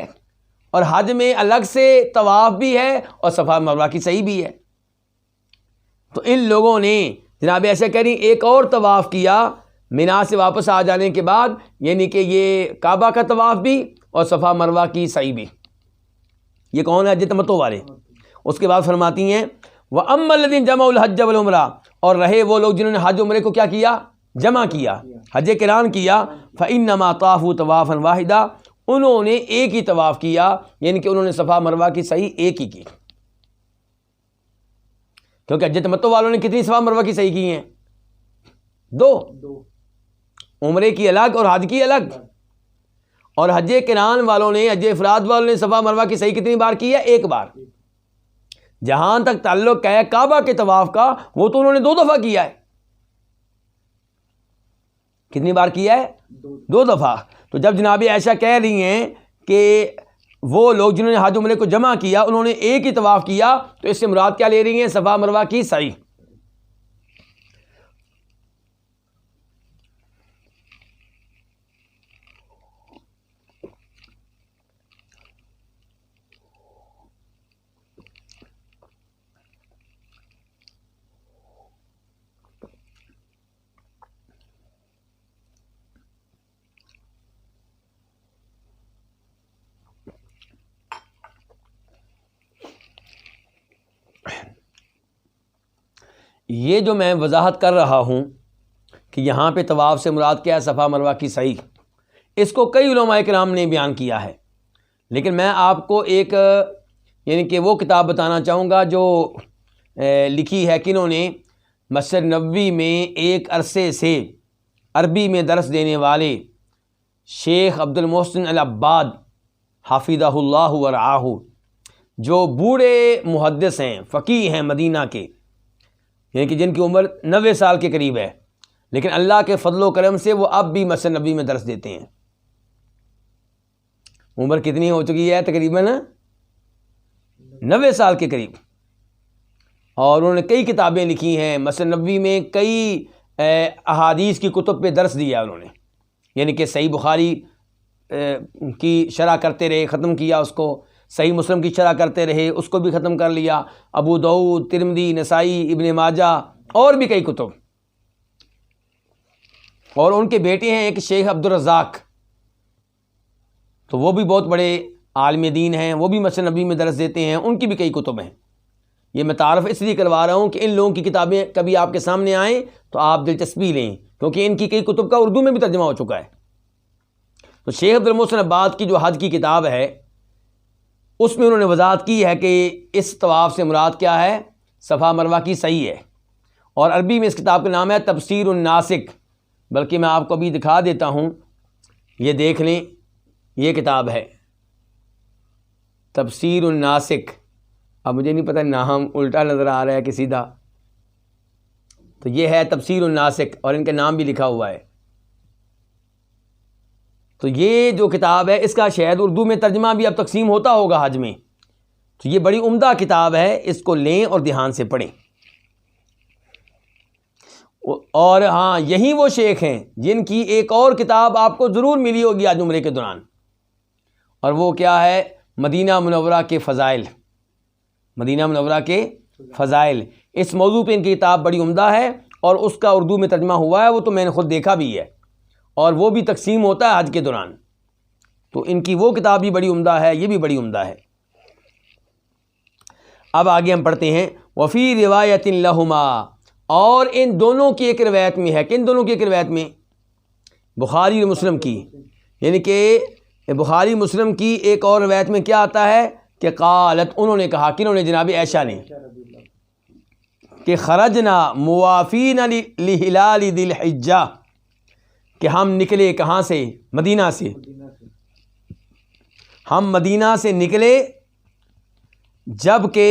A: اور حج میں الگ سے طواف بھی ہے اور صفا مروہ کی سعی بھی ہے۔ تو ان لوگوں نے جناب ایسے کہہ رہی ایک اور طواف کیا مینا سے واپس آ جانے کے بعد، یعنی کہ یہ کعبہ کا طواف بھی اور صفا مروہ کی سعی بھی۔ یہ کون ہے؟ حج تمتع والے۔ اس کے بعد فرماتی ہیں وَأَمَّا الَّذِينَ جَمَعُوا الْحَجَّ وَالْعُمْرَةَ، اور رہے وہ لوگ جنہوں نے حج عمرے کو کیا کیا؟ جمع کیا، حج قران کیا، فَإِنَّمَا طَافُوا طَوَافًا وَاحِدًا، انہوں نے ایک ہی طواف کیا، یعنی کہ انہوں نے صفا مروہ کی سعی ایک ہی کی۔ کیونکہ حج تمتع والوں نے کتنی صفا مروہ کی سعی کی ہیں؟ 2، عمرے کی الگ اور حج کی الگ۔ اور حج قران والوں نے، حج افراد والوں نے صفا مروہ کی سعی کتنی بار کی ہے؟ 1 بار۔ جہاں تک تعلق ہے کعبہ کے طواف کا، وہ تو انہوں نے 2 دفعہ کیا ہے۔ کتنی بار کیا ہے؟ 2 دفعہ۔ تو جب جناب عائشہ کہہ رہی ہیں کہ وہ لوگ جنہوں نے حج عمرے کو جمع کیا انہوں نے ایک ہی طواف کیا، تو اس سے مراد کیا لے رہی ہیں؟ صفا مروہ کی سعی۔ یہ جو میں وضاحت کر رہا ہوں کہ یہاں پہ طواف سے مراد کیا ہے، صفا مروہ کی سعی، اس کو کئی علماء کرام نے بیان کیا ہے، لیکن میں آپ کو ایک یعنی کہ وہ کتاب بتانا چاہوں گا جو لکھی ہے کنہوں نے، مسجد نبوی میں ایک عرصے سے عربی میں درس دینے والے شیخ عبد المحسن العباد حفظہ اللہ ورعاہ، جو بوڑھے محدث ہیں، فقیہ ہیں مدینہ کے، یعنی کہ جن کی عمر 90 سال کے قریب ہے، لیکن اللہ کے فضل و کرم سے وہ اب بھی مسجد نبوی میں درس دیتے ہیں۔ عمر کتنی ہو چکی ہے؟ تقریباً 90 سال کے قریب، اور انہوں نے کئی کتابیں لکھی ہیں، مسجد نبوی میں کئی احادیث کی کتب پہ درس دیا انہوں نے، یعنی کہ صحیح بخاری کی شرح کرتے رہے، ختم کیا اس کو، صحیح مسلم کی شرح کرتے رہے، اس کو بھی ختم کر لیا، ابو داؤد، ترمذی، نسائی، ابن ماجہ اور بھی کئی کتب۔ اور ان کے بیٹے ہیں ایک شیخ عبد الرزاق، تو وہ بھی بہت بڑے عالم دین ہیں، وہ بھی مسجد نبوی میں درس دیتے ہیں، ان کی بھی کئی کتب ہیں۔ یہ میں تعارف اس لیے کروا رہا ہوں کہ ان لوگوں کی کتابیں کبھی آپ کے سامنے آئیں تو آپ دلچسپی لیں، کیونکہ ان کی کئی کتب کا اردو میں بھی ترجمہ ہو چکا ہے۔ تو شیخ عبد المحسن عباد کی جو حج کی کتاب ہے، اس میں انہوں نے وضاحت کی ہے کہ اس طواف سے مراد کیا ہے، صفا مروہ کی سعی ہے، اور عربی میں اس کتاب کا نام ہے تفسیر الناسک، بلکہ میں آپ کو ابھی دکھا دیتا ہوں، یہ دیکھ لیں، یہ کتاب ہے تفسیر الناسک۔ اب مجھے نہیں پتہ نام الٹا نظر آ رہا ہے کہ سیدھا، تو یہ ہے تفسیر الناسک، اور ان کا نام بھی لکھا ہوا ہے۔ تو یہ جو کتاب ہے اس کا شاید اردو میں ترجمہ بھی اب تقسیم ہوتا ہوگا حج میں، تو یہ بڑی عمدہ کتاب ہے، اس کو لیں اور دھیان سے پڑھیں۔ اور ہاں، یہی وہ شیخ ہیں جن کی ایک اور کتاب آپ کو ضرور ملی ہوگی آج عمرے کے دوران، اور وہ کیا ہے، مدینہ منورہ کے فضائل۔ مدینہ منورہ کے فضائل، اس موضوع پہ ان کی کتاب بڑی عمدہ ہے، اور اس کا اردو میں ترجمہ ہوا ہے، وہ تو میں نے خود دیکھا بھی ہے، اور وہ بھی تقسیم ہوتا ہے حج کے دوران۔ تو ان کی وہ کتاب بھی بڑی عمدہ ہے، یہ بھی بڑی عمدہ ہے۔ اب آگے ہم پڑھتے ہیں، وفی روایت لہما، اور ان دونوں کی ایک روایت میں ہے، کہ ان دونوں کی ایک روایت میں، بخاری اور مسلم کی، یعنی کہ بخاری مسلم کی ایک اور روایت میں کیا آتا ہے کہ قالت، انہوں نے کہا، کنہوں نے، جناب عائشہ نے، کہ خرجنا موافین لہلال ذی الحجہ، کہ ہم نکلے کہاں سے، مدینہ سے، ہم مدینہ سے نکلے جب کہ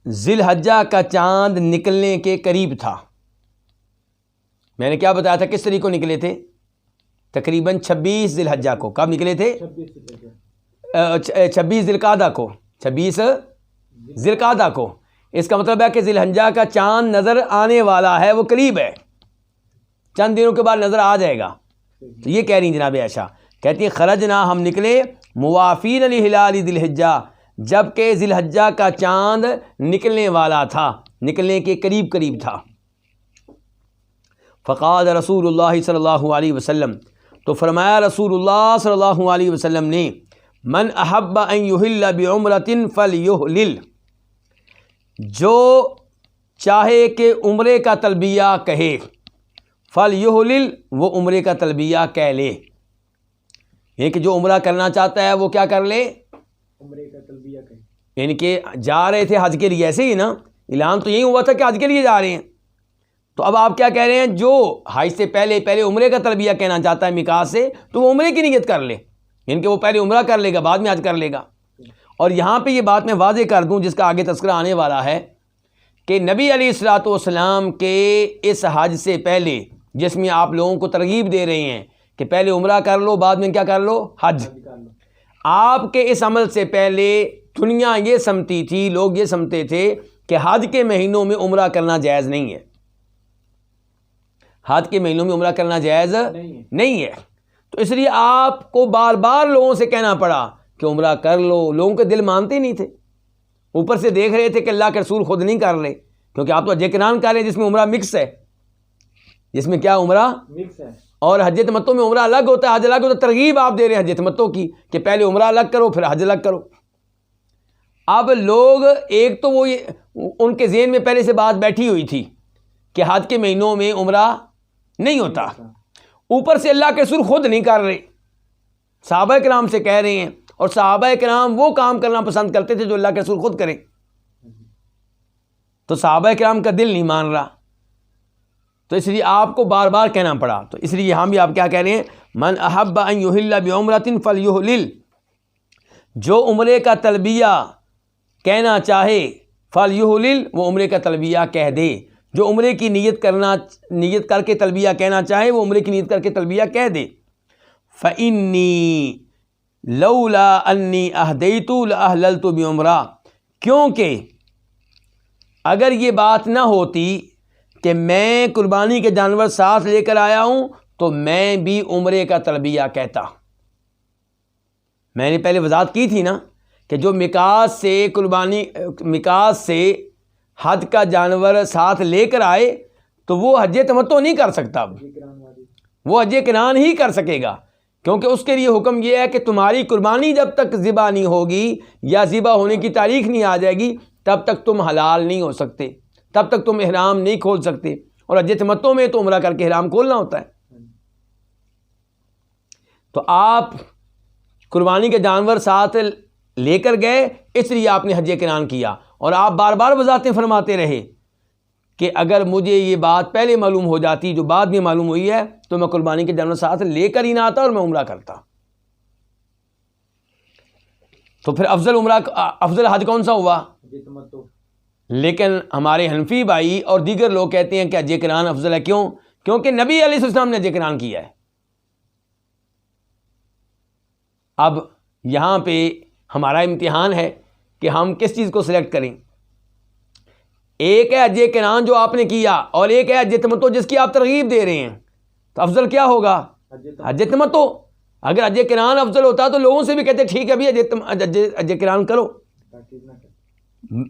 A: ذی الحجہ کا چاند نکلنے کے قریب تھا۔ میں نے کیا بتایا تھا، کس طریقے کو نکلے تھے، تقریباً 26 ذی الحجہ کو۔ کب نکلے تھے؟ 26 ذی القعدہ کو، 26 ذی القعدہ کو۔ اس کا مطلب ہے کہ ذی الحجہ کا چاند نظر آنے والا ہے، وہ قریب ہے، چند دنوں کے بعد نظر آ جائے گا۔ تو یہ کہہ رہی ہیں جناب عائشہ، کہتی ہیں خرجنا، ہم نکلے، موافین لہلال ذی الحجہ، جب کہ ذی الحجہ کا چاند نکلنے والا تھا، نکلنے کے قریب قریب تھا۔ فقال رسول اللہ صلی اللہ علیہ وسلم، تو فرمایا رسول اللہ صلی اللہ علیہ وسلم نے، من احب ان یحل بعمرۃ فلیحلل، جو چاہے کہ عمرے کا تلبیہ کہے، فلیحلل، وہ عمرے کا تلبیہ کہہ لے، یعنی کہ جو عمرہ کرنا چاہتا ہے وہ کیا کر لے، عمرے کا تلبیہ کہے۔ یعنی کہ جا رہے تھے حج کے لیے، ایسے ہی نا، اعلان تو یہی ہوا تھا کہ حج کے لیے جا رہے ہیں، تو اب آپ کیا کہہ رہے ہیں، جو حج سے پہلے عمرے کا تلبیہ کہنا چاہتا ہے میقات سے، تو وہ عمرے کی نیت کر لے، یعنی کہ وہ پہلے عمرہ کر لے گا، بعد میں حج کر لے گا۔ اور یہاں پہ یہ بات میں واضح کر دوں، جس کا آگے تذکرہ آنے والا ہے، کہ نبی علیہ الصلوۃ والسلام کے اس حج سے پہلے، جس میں آپ لوگوں کو ترغیب دے رہے ہیں کہ پہلے عمرہ کر لو، بعد میں کیا کر لو، حج، آپ کے اس عمل سے پہلے دنیا یہ سمجھتی تھی، لوگ یہ سمجھتے تھے کہ حج کے مہینوں میں عمرہ کرنا جائز نہیں ہے، حج کے مہینوں میں عمرہ کرنا جائز نہیں ہے۔ تو اس لیے آپ کو بار بار لوگوں سے کہنا پڑا کہ عمرہ کر لو، لوگوں کے دل مانتے نہیں تھے، اوپر سے دیکھ رہے تھے کہ اللہ کے رسول خود نہیں کر رہے، کیونکہ آپ تو حج قران کر رہے ہیں جس میں عمرہ مکس ہے، جس میں کیا عمرہ مکس ہے، اور حج تمتع میں عمرہ الگ ہوتا ہے، حج الگ ہوتا ہے۔ ترغیب آپ دے رہے ہیں حج تمتع کی کہ پہلے عمرہ الگ کرو پھر حج الگ کرو۔ اب لوگ ایک تو وہ ان کے ذہن میں پہلے سے بات بیٹھی ہوئی تھی کہ حج کے مہینوں میں عمرہ نہیں ہوتا، اوپر سے اللہ کے رسول خود نہیں کر رہے، صحابہ کرام سے کہہ رہے ہیں، اور صحابہ کرام وہ کام کرنا پسند کرتے تھے جو اللہ کے رسول خود کریں، تو صحابہ کرام کا دل نہیں مان رہا، تو اس لیے آپ کو بار بار کہنا پڑا۔ تو اس لیے ہم بھی آپ کیا کہہ رہے ہیں، من احب ان یحل بعمرۃ فلیحلل، جو عمرے کا تلبیہ کہنا چاہے فلیحلل، وہ عمرے کا تلبیہ کہہ دے، جو عمرے کی نیت کر کے تلبیہ کہنا چاہے وہ عمرے کی نیت کر کے تلبیہ کہہ دے۔ فإنی لولا انی اہدیت لأحللت بعمرہ، کیونکہ اگر یہ بات نہ ہوتی کہ میں قربانی کے جانور ساتھ لے کر آیا ہوں تو میں بھی عمرے کا تلبیہ کہتا۔ میں نے پہلے وضاحت کی تھی نا کہ جو میقات سے حج کا جانور ساتھ لے کر آئے تو وہ حج تمتع نہیں کر سکتا، وہ حج قران ہی کر سکے گا، کیونکہ اس کے لیے حکم یہ ہے کہ تمہاری قربانی جب تک ذبح نہیں ہوگی یا ذبح ہونے کی تاریخ نہیں آ جائے گی تب تک تم حلال نہیں ہو سکتے، تب تک تم احرام نہیں کھول سکتے، اور حج تمتع میں تو عمرہ کر کے احرام کھولنا ہوتا ہے۔ تو آپ قربانی کے جانور ساتھ لے کر گئے، اس لیے آپ نے حج قران کیا، اور آپ بار بار وضاحتیں فرماتے رہے کہ اگر مجھے یہ بات پہلے معلوم ہو جاتی جو بعد میں معلوم ہوئی ہے تو میں قربانی کے جانور ساتھ لے کر ہی نہ آتا اور میں عمرہ کرتا۔ تو پھر افضل حج کون سا ہوا؟ لیکن ہمارے حنفی بھائی اور دیگر لوگ کہتے ہیں کہ حج قران افضل ہے۔ کیوں؟ کیونکہ نبی علیہ السلام نے حج قران کیا ہے۔ اب یہاں پہ ہمارا امتحان ہے کہ ہم کس چیز کو سلیکٹ کریں۔ ایک ہے حج قران جو آپ نے کیا، اور ایک ہے حج تمتع جس کی آپ ترغیب دے رہے ہیں، تو افضل کیا ہوگا؟ حج تمتع۔ اگر حج قران افضل ہوتا تو لوگوں سے بھی کہتے ٹھیک ہے ابھی حج قران کرو۔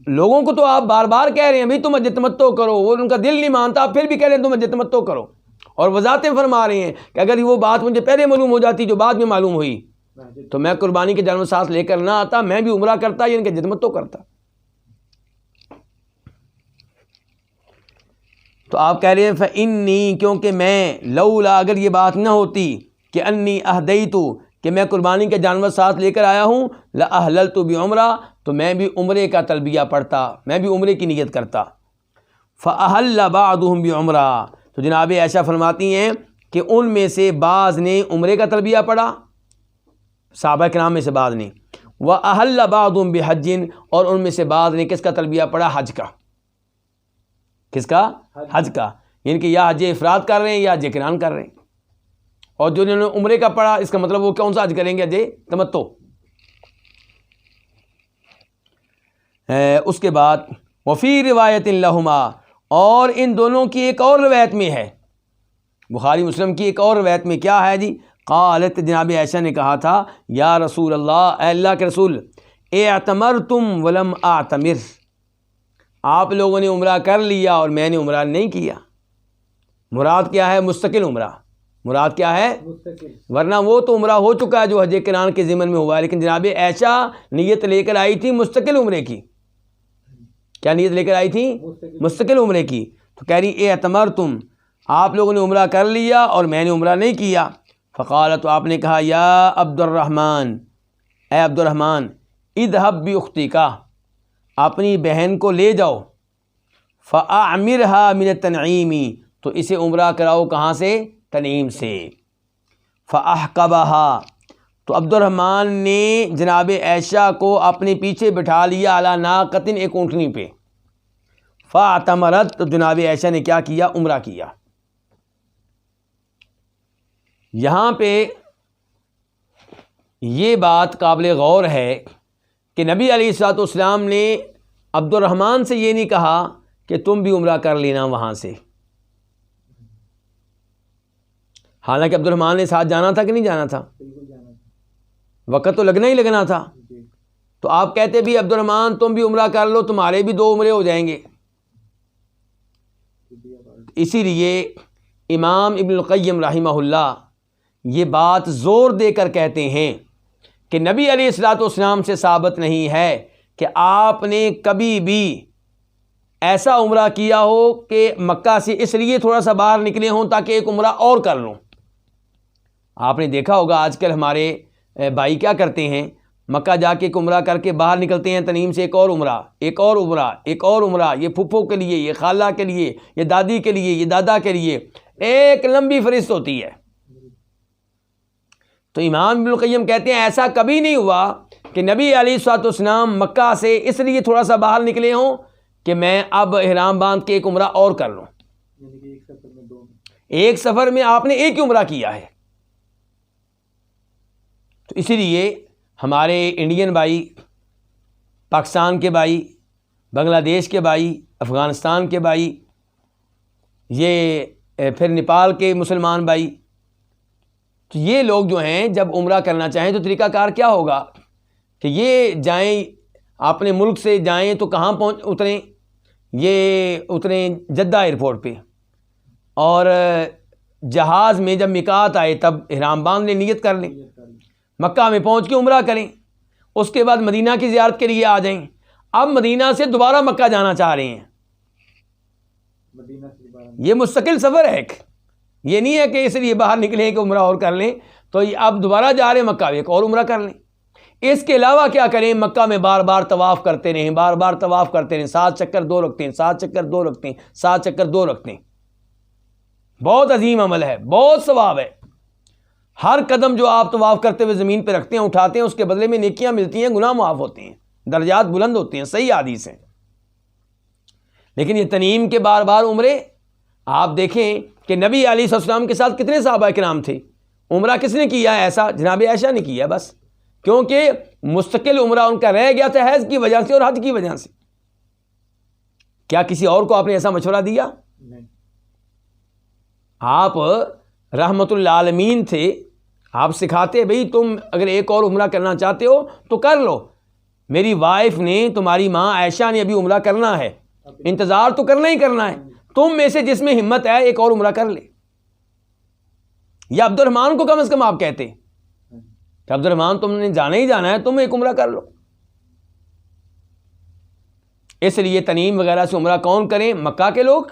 A: لوگوں کو تو آپ بار بار کہہ رہے ہیں بھائی تم حج تمتع کرو، وہ ان کا دل نہیں مانتا، آپ پھر بھی کہہ رہے ہیں تم حج تمتع کرو، اور وضاحتیں فرما رہے ہیں کہ اگر وہ بات مجھے پہلے معلوم ہو جاتی جو بعد میں معلوم ہوئی تو میں قربانی کے جانور ساتھ لے کر نہ آتا، میں بھی عمرہ کرتا یا ان کے حج تمتع کرتا۔ تو آپ کہہ رہے ہیں فإنی، کیونکہ میں، لولا، اگر یہ بات نہ ہوتی کہ انی اہدیت، کہ میں قربانی کے جانور ساتھ لے کر آیا ہوں، لأحللت بعمرہ، تو میں بھی عمرے کا تلبیہ پڑھتا، میں بھی عمرے کی نیت کرتا۔ فأحل بعضهم بعمرہ، تو جناب عائشہ فرماتی ہیں کہ ان میں سے بعض نے عمرے کا تلبیہ پڑھا، صحابہ کرام میں سے بعض نے، وأحل بعضهم بحج، اور ان میں سے بعض نے کس کا تلبیہ پڑھا؟ حج کا۔ کس کا؟ حج کا، یعنی کہ یا حج افراد کر رہے ہیں یا حج قران کر رہے ہیں، اور جو انہوں نے عمرے کا پڑھا اس کا مطلب وہ کون سا حج کریں گے؟ حج تمتع۔ اس کے بعد وفی روایت لہما، اور ان دونوں کی ایک اور روایت میں ہے، بخاری مسلم کی ایک اور روایت میں کیا ہے جی؟ قالت، جناب عائشہ نے کہا تھا، یا رسول اللہ، اے اللہ کے رسول، اعتمرتم ولم اعتمر، آپ لوگوں نے عمرہ کر لیا اور میں نے عمرہ نہیں کیا۔ مراد کیا ہے؟ مستقل عمرہ، مراد کیا ہے؟ ورنہ وہ تو عمرہ ہو چکا ہے جو حج قران کے ضمن میں ہوا ہے، لیکن جناب عائشہ نیت لے کر آئی تھی مستقل عمرے کی۔ کیا نیت لے کر آئی تھی؟ مستقل عمرے کی۔ تو کہہ رہی اعتمرتم، آپ لوگوں نے عمرہ کر لیا اور میں نے عمرہ نہیں کیا۔ فقالت، تو آپ نے کہا، یا عبد الرحمن، اے عبد الرحمن، اذهب باختک، اپنی بہن کو لے جاؤ، فاعمرها من التنعیم، تو اسے عمرہ کراؤ کہاں سے؟ تنعیم سے۔ فاحقبها، تو عبد الرحمن نے جناب عائشہ کو اپنے پیچھے بٹھا لیا، علی ناقۃ، ایک اونٹنی پہ۔ فاعتمرت، تو جناب عائشہ نے کیا کیا؟ عمرہ کیا۔ یہاں پہ یہ بات قابل غور ہے کہ نبی علیہ الصلوۃ والسلام نے عبد الرحمن سے یہ نہیں کہا کہ تم بھی عمرہ کر لینا وہاں سے، حالانکہ عبد الرحمن نے ساتھ جانا تھا کہ نہیں جانا تھا؟ وقت تو لگنا ہی لگنا تھا۔ تو آپ کہتے بھی عبد الرحمن تم بھی عمرہ کر لو، تمہارے بھی 2 عمرے ہو جائیں گے۔ اسی لیے امام ابن القیم رحمہ اللہ یہ بات زور دے کر کہتے ہیں کہ نبی علیہ الصلوۃ والسلام سے ثابت نہیں ہے کہ آپ نے کبھی بھی ایسا عمرہ کیا ہو کہ مکہ سے اس لیے تھوڑا سا باہر نکلے ہوں تاکہ ایک عمرہ اور کر لوں؟ آپ نے دیکھا ہوگا آج کل ہمارے بھائی کیا کرتے ہیں، مکہ جا کے ایک عمرہ کر کے باہر نکلتے ہیں تنعیم سے ایک اور عمرہ، ایک اور عمرہ، ایک اور عمرہ، یہ پھپھو کے لیے، یہ خالہ کے لیے، یہ دادی کے لیے، یہ دادا کے لیے، ایک لمبی فہرست ہوتی ہے۔ تو امام ابن القیم کہتے ہیں ایسا کبھی نہیں ہوا کہ نبی علیہ الصلوۃ والسلام مکہ سے اس لیے تھوڑا سا باہر نکلے ہوں کہ میں اب احرام باندھ کے ایک عمرہ اور کر لوں۔ ایک سفر میں آپ نے ایک ہی عمرہ کیا ہے۔ تو اسی لیے ہمارے انڈین بھائی، پاکستان کے بھائی، بنگلہ دیش کے بھائی، افغانستان کے بھائی، یہ پھر نیپال کے مسلمان بھائی، تو یہ لوگ جو ہیں جب عمرہ کرنا چاہیں تو طریقہ کار کیا ہوگا کہ یہ جائیں اپنے ملک سے جائیں تو کہاں اتریں؟ یہ اتریں جدہ ایئرپورٹ پہ، اور جہاز میں جب میقات آئے تب احرام باندھ لیں، نیت کر لیں، مکہ میں پہنچ کے عمرہ کریں، اس کے بعد مدینہ کی زیارت کے لیے آ جائیں۔ اب مدینہ سے دوبارہ مکہ جانا چاہ رہے ہیں، یہ مستقل سفر ہے ایک، یہ نہیں ہے کہ اس لیے باہر نکلیں کہ عمرہ اور کر لیں، تو اب دوبارہ جا رہے ہیں مکہ، ایک اور عمرہ کر لیں۔ اس کے علاوہ کیا کریں؟ مکہ میں بار بار طواف کرتے رہیں، بار بار طواف کرتے رہیں، 7 چکر 2 رکھتے ہیں، 7 چکر 2 رکھتے ہیں، 7 چکر 2 رکھتے ہیں۔ بہت عظیم عمل ہے، بہت ثواب ہے۔ ہر قدم جو آپ طواف کرتے ہوئے زمین پہ رکھتے ہیں، اٹھاتے ہیں، اس کے بدلے میں نیکیاں ملتی ہیں، گناہ معاف ہوتے ہیں، درجات بلند ہوتے ہیں، صحیح حدیث ہیں۔ لیکن یہ تنعیم کے بار بار عمرے، آپ دیکھیں کہ نبی علیہ السلام کے ساتھ کتنے صحابہ کرام تھے، عمرہ کس نے کیا ہے؟ ایسا جناب عائشہ نے کیا بس، کیونکہ مستقل عمرہ ان کا رہ گیا تھا حیض کی وجہ سے اور حج کی وجہ سے۔ کیا کسی اور کو آپ نے ایسا مشورہ دیا؟ نہیں۔ آپ رحمت للعالمین تھے، آپ سکھاتے بھئی تم اگر ایک اور عمرہ کرنا چاہتے ہو تو کر لو، میری وائف نے، تمہاری ماں عائشہ نے ابھی عمرہ کرنا ہے، انتظار تو کرنا ہی کرنا ہے، تم میں سے جس میں ہمت ہے ایک اور عمرہ کر لے۔ یا عبد الرحمن کو کم از کم آپ کہتے کہ عبد الرحمن تم نے جانا ہی جانا ہے، تم ایک عمرہ کر لو۔ اس لیے تنعیم وغیرہ سے عمرہ کون کریں؟ مکہ کے لوگ،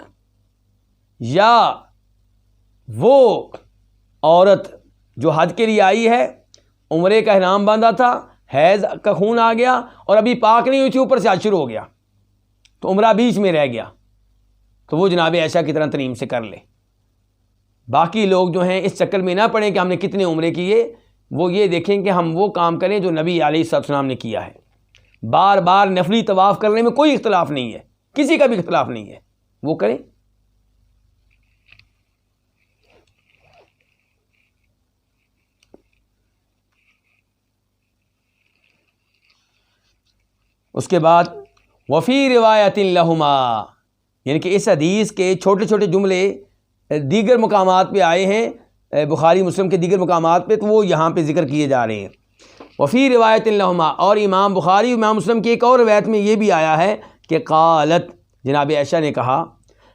A: یا وہ عورت جو حج کے لیے آئی ہے، عمرے کا احرام باندھا تھا، حیض کا خون آ گیا اور ابھی پاک نہیں ہوئی تھی، اوپر سے حج شروع ہو گیا تو عمرہ بیچ میں رہ گیا، تو وہ جناب عائشہ کی طرح تنعیم سے کر لے۔ باقی لوگ جو ہیں اس چکر میں نہ پڑیں کہ ہم نے کتنے عمرے کیے، وہ یہ دیکھیں کہ ہم وہ کام کریں جو نبی علیہ السلام نے کیا ہے۔ بار بار نفلی طواف کرنے میں کوئی اختلاف نہیں ہے، کسی کا بھی اختلاف نہیں ہے، وہ کریں۔ اس کے بعد وفی روایت لہما، یعنی کہ اس حدیث کے چھوٹے چھوٹے جملے دیگر مقامات پہ آئے ہیں، بخاری مسلم کے دیگر مقامات پہ، تو وہ یہاں پہ ذکر کیے جا رہے ہیں۔ وفی روایت لہما، اور امام بخاری امام مسلم کی ایک اور روایت میں یہ بھی آیا ہے کہ قالت، جناب عائشہ نے کہا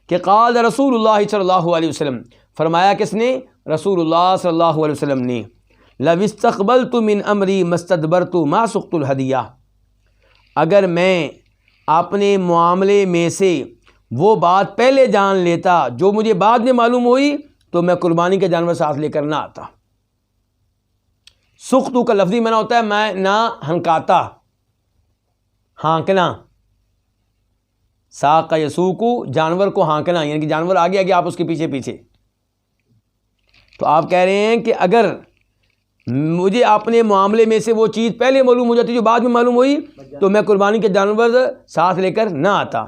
A: کہ قال رسول اللہ صلی اللہ علیہ وسلم، فرمایا کس نے؟ رسول اللہ صلی اللہ علیہ وسلم نے، لو استقبلت من امری ما استدبرت ما سقت الہدیہ، اگر میں اپنے معاملے میں سے وہ بات پہلے جان لیتا جو مجھے بعد میں معلوم ہوئی تو میں قربانی کا جانور ساتھ لے کر نہ آتا۔ سختو کا لفظی معنی ہوتا ہے میں نہ ہنکاتا، ہانکنا، ساق یسوقو، جانور کو ہانکنا، یعنی کہ جانور آگے آگے آپ اس کے پیچھے پیچھے۔ تو آپ کہہ رہے ہیں کہ اگر مجھے اپنے معاملے میں سے وہ چیز پہلے معلوم ہو جاتی جو بعد میں معلوم ہوئی تو میں قربانی کے جانور ساتھ لے کر نہ آتا۔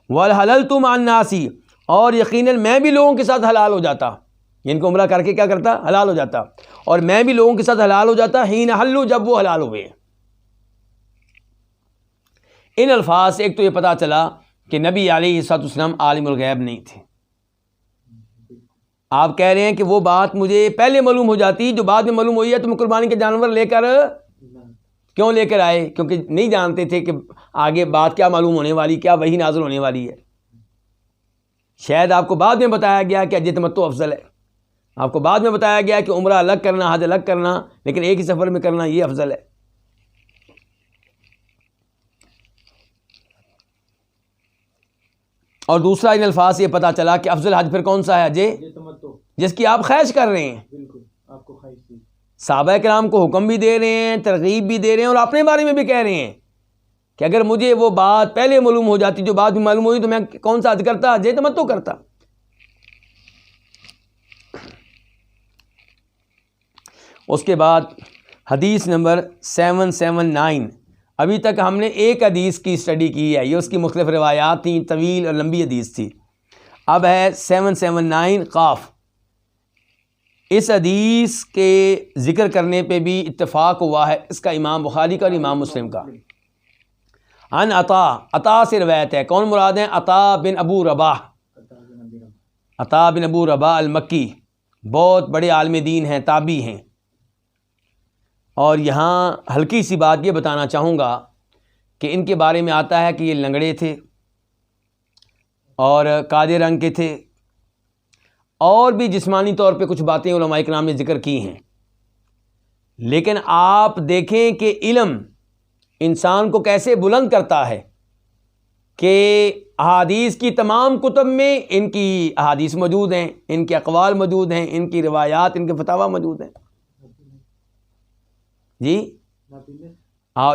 A: وَالْحَلَلْتُ مَعَ النَّاسِ، اور یقیناً میں بھی لوگوں کے ساتھ حلال ہو جاتا، یعنی کہ عمرہ کر کے کیا کرتا؟ حلال ہو جاتا، اور میں بھی لوگوں کے ساتھ حلال ہو جاتا حین حلوا، جب وہ حلال ہوئے۔ ان الفاظ سے ایک تو یہ پتہ چلا کہ نبی علیہ الصلوۃ والسلام عالم الغیب نہیں تھے۔ آپ کہہ رہے ہیں کہ وہ بات مجھے پہلے معلوم ہو جاتی جو بعد میں معلوم ہوئی ہے تو میں قربانی کے جانور لے کر کیوں لے کر آئے؟ کیونکہ نہیں جانتے تھے کہ آگے بات کیا معلوم ہونے والی، کیا وحی نازل ہونے والی ہے۔ شاید آپ کو بعد میں بتایا گیا کہ حج تمتع افضل ہے، آپ کو بعد میں بتایا گیا کہ عمرہ الگ کرنا، حج الگ کرنا، لیکن ایک ہی سفر میں کرنا یہ افضل ہے۔ اور دوسرا ان الفاظ سے یہ پتہ چلا کہ افضل حج پھر کون سا ہے؟ حج جس کی آپ خواہش کر رہے ہیں.
B: بالکل آپ کو خواہش تھی.
A: صحابہ کرام کو حکم بھی دے رہے ہیں، ترغیب بھی دے رہے ہیں، اور اپنے بارے میں بھی کہہ رہے ہیں کہ اگر مجھے وہ بات پہلے معلوم ہو جاتی جو بعد میں معلوم ہوئی تو میں کون سا حج کرتا؟ حج تمتع کرتا. اس کے بعد حدیث نمبر 779. ابھی تک ہم نے ایک حدیث کی اسٹڈی کی ہے، یہ اس کی مختلف روایات تھیں، طویل اور لمبی حدیث تھی. اب ہے 779 قاف. اس حدیث کے ذکر کرنے پہ بھی اتفاق ہوا ہے، اس کا امام بخاری کا اور امام مسلم کا. عن عطا سے روایت ہے. کون مراد ہیں؟ عطا بن ابو رباح. عطا بن ابو رباح المکی، بہت بڑے عالم دین ہیں، تابعی ہیں. اور یہاں ہلکی سی بات یہ بتانا چاہوں گا کہ ان کے بارے میں آتا ہے کہ یہ لنگڑے تھے اور کالے رنگ کے تھے، اور بھی جسمانی طور پہ کچھ باتیں علماء کرام نے ذکر کی ہیں. لیکن آپ دیکھیں کہ علم انسان کو کیسے بلند کرتا ہے کہ احادیث کی تمام کتب میں ان کی احادیث موجود ہیں، ان کے اقوال موجود ہیں، ان کی روایات، ان کے فتاوی موجود ہیں. جی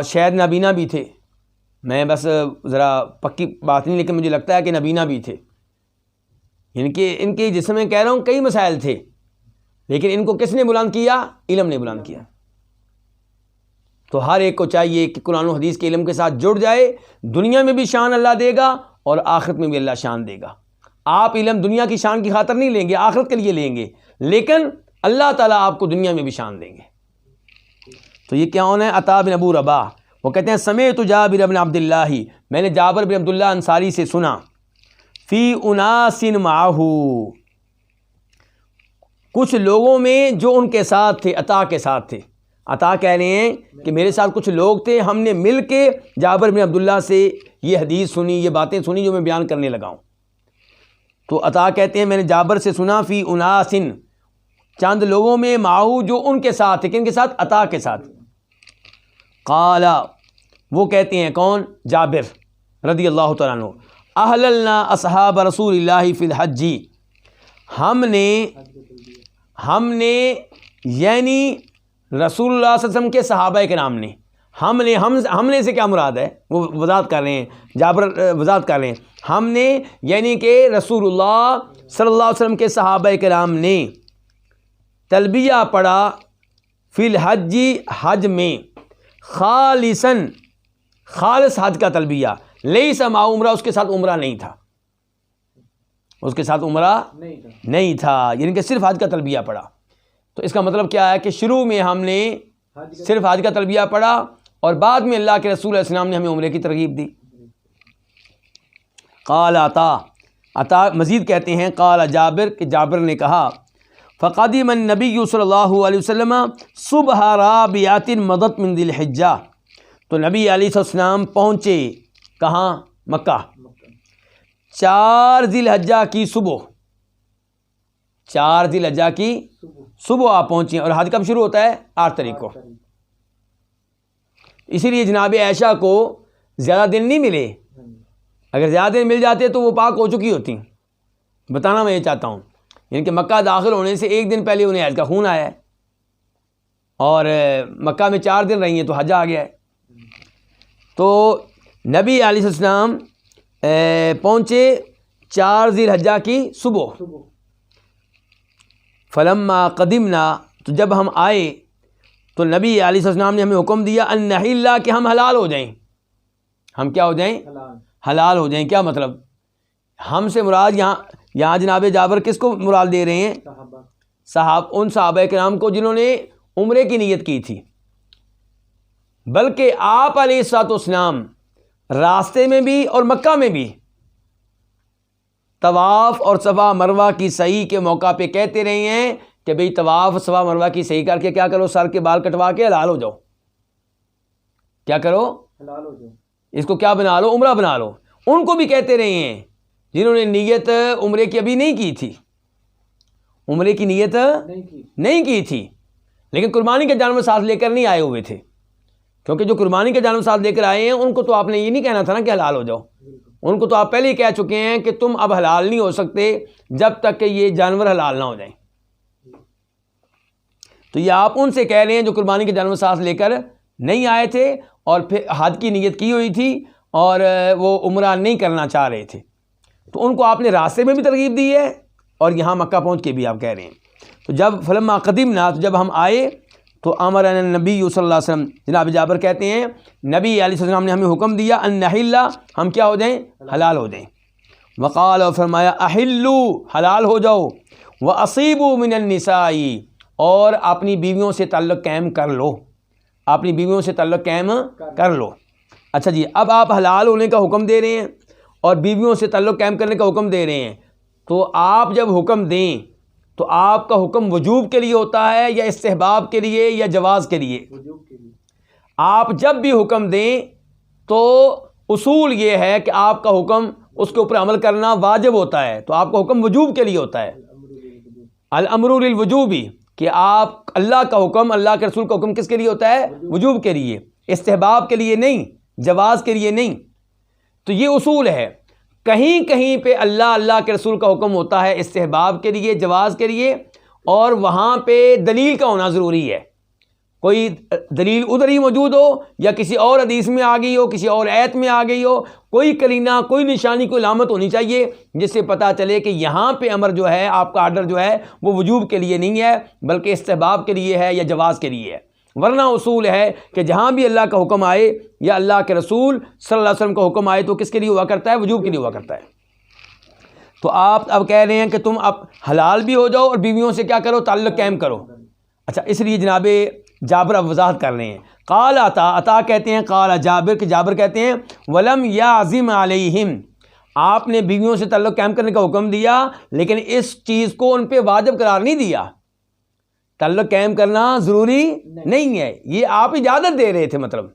A: شاید نابینا بھی تھے، میں بس ذرا پکی بات نہیں، لیکن مجھے لگتا ہے کہ نابینا بھی تھے. ان کے جسم میں کہہ رہا ہوں کئی مسائل تھے، لیکن ان کو کس نے بلند کیا؟ علم نے بلند کیا. تو ہر ایک کو چاہیے کہ قرآن و حدیث کے علم کے ساتھ جڑ جائے. دنیا میں بھی شان اللہ دے گا اور آخرت میں بھی اللہ شان دے گا. آپ علم دنیا کی شان کی خاطر نہیں لیں گے، آخرت کے لیے لیں گے، لیکن اللہ تعالیٰ آپ کو دنیا میں بھی شان دیں گے. تو یہ کیا ہونا ہے؟ عطا بن ابو رباح. وہ کہتے ہیں سمعت جابر بن عبداللہ، میں نے جابر بن عبداللہ انصاری سے سنا، فی اناس معہ، کچھ لوگوں میں جو ان کے ساتھ تھے، عطا کے ساتھ تھے. عطا کہہ رہے ہیں کہ میرے ساتھ کچھ لوگ تھے، ہم نے مل کے جابر بن عبداللہ سے یہ حدیث سنی، یہ باتیں سنی جو میں بیان کرنے لگا ہوں. تو عطا کہتے ہیں میں نے جابر سے سنا، فی اناس، چند لوگوں میں، معہ جو ان کے ساتھ تھے. کن کے ساتھ؟ عطا کے ساتھ. قال، وہ کہتے ہیں کون؟ جابر رضی اللہ تعالیٰ عنہ، احللنا اصحاب رسول اللہ فی الحج، ہم نے یعنی رسول اللہ صلی اللہ علیہ وسلم کے صحابہ کرام نے، ہم نے سے کیا مراد ہے؟ وہ وضاحت کر رہے ہیں، جابر وضاحت کر رہے ہیں. ہم نے یعنی کہ رسول اللہ صلی اللہ علیہ وسلم کے صحابہ کرام نے تلبیہ پڑھا فی الحج، حج میں، خالصاً، خالص حج کا تلبیہ، لیس مع عمرہ، اس کے ساتھ عمرہ نہیں تھا، اس کے ساتھ عمرہ نہیں تھا، یعنی کہ صرف حج کا تلبیہ پڑھا. تو اس کا مطلب کیا ہے کہ شروع میں ہم نے صرف حج کا تلبیہ پڑھا اور بعد میں اللہ کے رسول علیہ السلام نے ہمیں عمرے کی ترغیب دی. قال عطا مزید کہتے ہیں، قال جابر، کہ جابر نے کہا، فقدم النبی صلی اللہ علیہ وسلم صبح رابعۃ مضت من ذی الحجہ، تو نبی علیہ السلام پہنچے کہاں؟ مکہ، 4 ذی الحجہ کی صبح، 4 ذی الحجہ کی صبح آپ پہنچے. اور حج کب شروع ہوتا ہے؟ 8 تاریخ کو. اسی لیے جناب عائشہ کو زیادہ دن نہیں ملے، اگر زیادہ دن مل جاتے تو وہ پاک ہو چکی ہوتی. بتانا میں یہ چاہتا ہوں، یعنی کہ مکہ داخل ہونے سے ایک دن پہلے انہیں حج کا خون آیا ہے، اور مکہ میں 4 دن رہی ہیں تو حج آ گیا ہے. تو نبی علیہ السلام پہنچے 4 ذی الحجہ کی صبح. فلما قدمنا، تو جب ہم آئے تو نبی علیہ السلام نے ہمیں حکم دیا ان نحل، کہ ہم حلال ہو جائیں. ہم کیا ہو جائیں؟ حلال ہو جائیں. کیا مطلب؟ ہم سے مراد یہاں جناب جابر کس کو مراد دے رہے ہیں؟ ان صحابہ کرام کو جنہوں نے عمرے کی نیت کی تھی. بلکہ آپ علیہ الصلوۃ والسلام راستے میں بھی اور مکہ میں بھی طواف اور صفا مروہ کی سعی کے موقع پہ کہتے رہے ہیں کہ بھئی طواف صفا مروہ کی سعی کر کے کیا کرو؟ سر کے بال کٹوا کے حلال ہو جاؤ. کیا کرو؟ حلال ہو جاؤ. اس کو کیا بنا لو؟ عمرہ بنا لو. ان کو بھی کہتے رہے ہیں جنہوں نے نیت عمرے کی ابھی نہیں کی تھی، عمرے کی نیت نہیں کی تھی، لیکن قربانی کے جانور ساتھ لے کر نہیں آئے ہوئے تھے. کیونکہ جو قربانی کے جانور ساتھ لے کر آئے ہیں ان کو تو آپ نے یہ نہیں کہنا تھا نا کہ حلال ہو جاؤ، ان کو تو آپ پہلے ہی کہہ چکے ہیں کہ تم اب حلال نہیں ہو سکتے جب تک کہ یہ جانور حلال نہ ہو جائیں. تو یہ آپ ان سے کہہ رہے ہیں جو قربانی کے جانور ساتھ لے کر نہیں آئے تھے اور پھر حج کی نیت کی ہوئی تھی اور وہ عمرہ نہیں کرنا چاہ رہے تھے. تو ان کو آپ نے راستے میں بھی ترغیب دی ہے اور یہاں مکہ پہنچ کے بھی آپ کہہ رہے ہیں. تو جب فلما قدمنا، تو جب ہم آئے تو امرنا النبی صلی اللہ علیہ وسلم، جناب جابر کہتے ہیں نبی علیہ السلام نے ہمیں حکم دیا ان نحل، ہم کیا ہو جائیں؟ حلال ہو جائیں. وقال، اور فرمایا احلو، حلال ہو جاؤ، واصیبوا من النساء، اور اپنی بیویوں سے تعلق قائم کر لو، اپنی بیویوں سے تعلق قائم کر لو. اچھا جی، اب آپ حلال ہونے کا حکم دے رہے ہیں اور بیویوں سے تعلق قائم کرنے کا حکم دے رہے ہیں. تو آپ جب حکم دیں تو آپ کا حکم وجوب کے لیے ہوتا ہے یا استحباب کے لیے یا جواز کے لیے؟
B: وجوب کے لیے.
A: آپ جب بھی حکم دیں تو اصول یہ ہے کہ آپ کا حکم اس کے اوپر عمل کرنا واجب ہوتا ہے، تو آپ کا حکم وجوب کے لیے ہوتا ہے. الامر للوجوب، کہ آپ اللہ کا حکم، اللہ کے رسول کا حکم کس کے لیے ہوتا ہے؟ وجوب کے لیے، استحباب کے لیے نہیں، جواز کے لیے نہیں. تو یہ اصول ہے. کہیں کہیں پہ اللہ کے رسول کا حکم ہوتا ہے استحباب کے لیے، جواز کے لیے، اور وہاں پہ دلیل کا ہونا ضروری ہے. کوئی دلیل ادھر ہی موجود ہو یا کسی اور حدیث میں آ گئی ہو، کسی اور آیت میں آ گئی ہو، کوئی قرینہ، کوئی نشانی، کوئی علامت ہونی چاہیے جس سے پتہ چلے کہ یہاں پہ امر جو ہے، آپ کا آرڈر جو ہے وہ وجوب کے لیے نہیں ہے بلکہ استحباب کے لیے ہے یا جواز کے لیے ہے. ورنہ اصول ہے کہ جہاں بھی اللہ کا حکم آئے یا اللہ کے رسول صلی اللہ علیہ وسلم کا حکم آئے تو کس کے لیے ہوا کرتا ہے؟ وجوب کے لیے ہوا کرتا ہے. تو آپ اب کہہ رہے ہیں کہ تم اب حلال بھی ہو جاؤ اور بیویوں سے کیا کرو؟ تعلق قائم کرو. اچھا، اس لیے جناب جابر اب وضاحت کر رہے ہیں. قال عطا کہتے ہیں قال جابر، کہ جابر کہتے ہیں ولم یعزم علیہم، آپ نے بیویوں سے تعلق قائم کرنے کا حکم دیا لیکن اس چیز کو ان پہ واجب قرار نہیں دیا. تعلق قائم کرنا ضروری نہیں ہے، یہ آپ اجازت دے رہے تھے. مطلب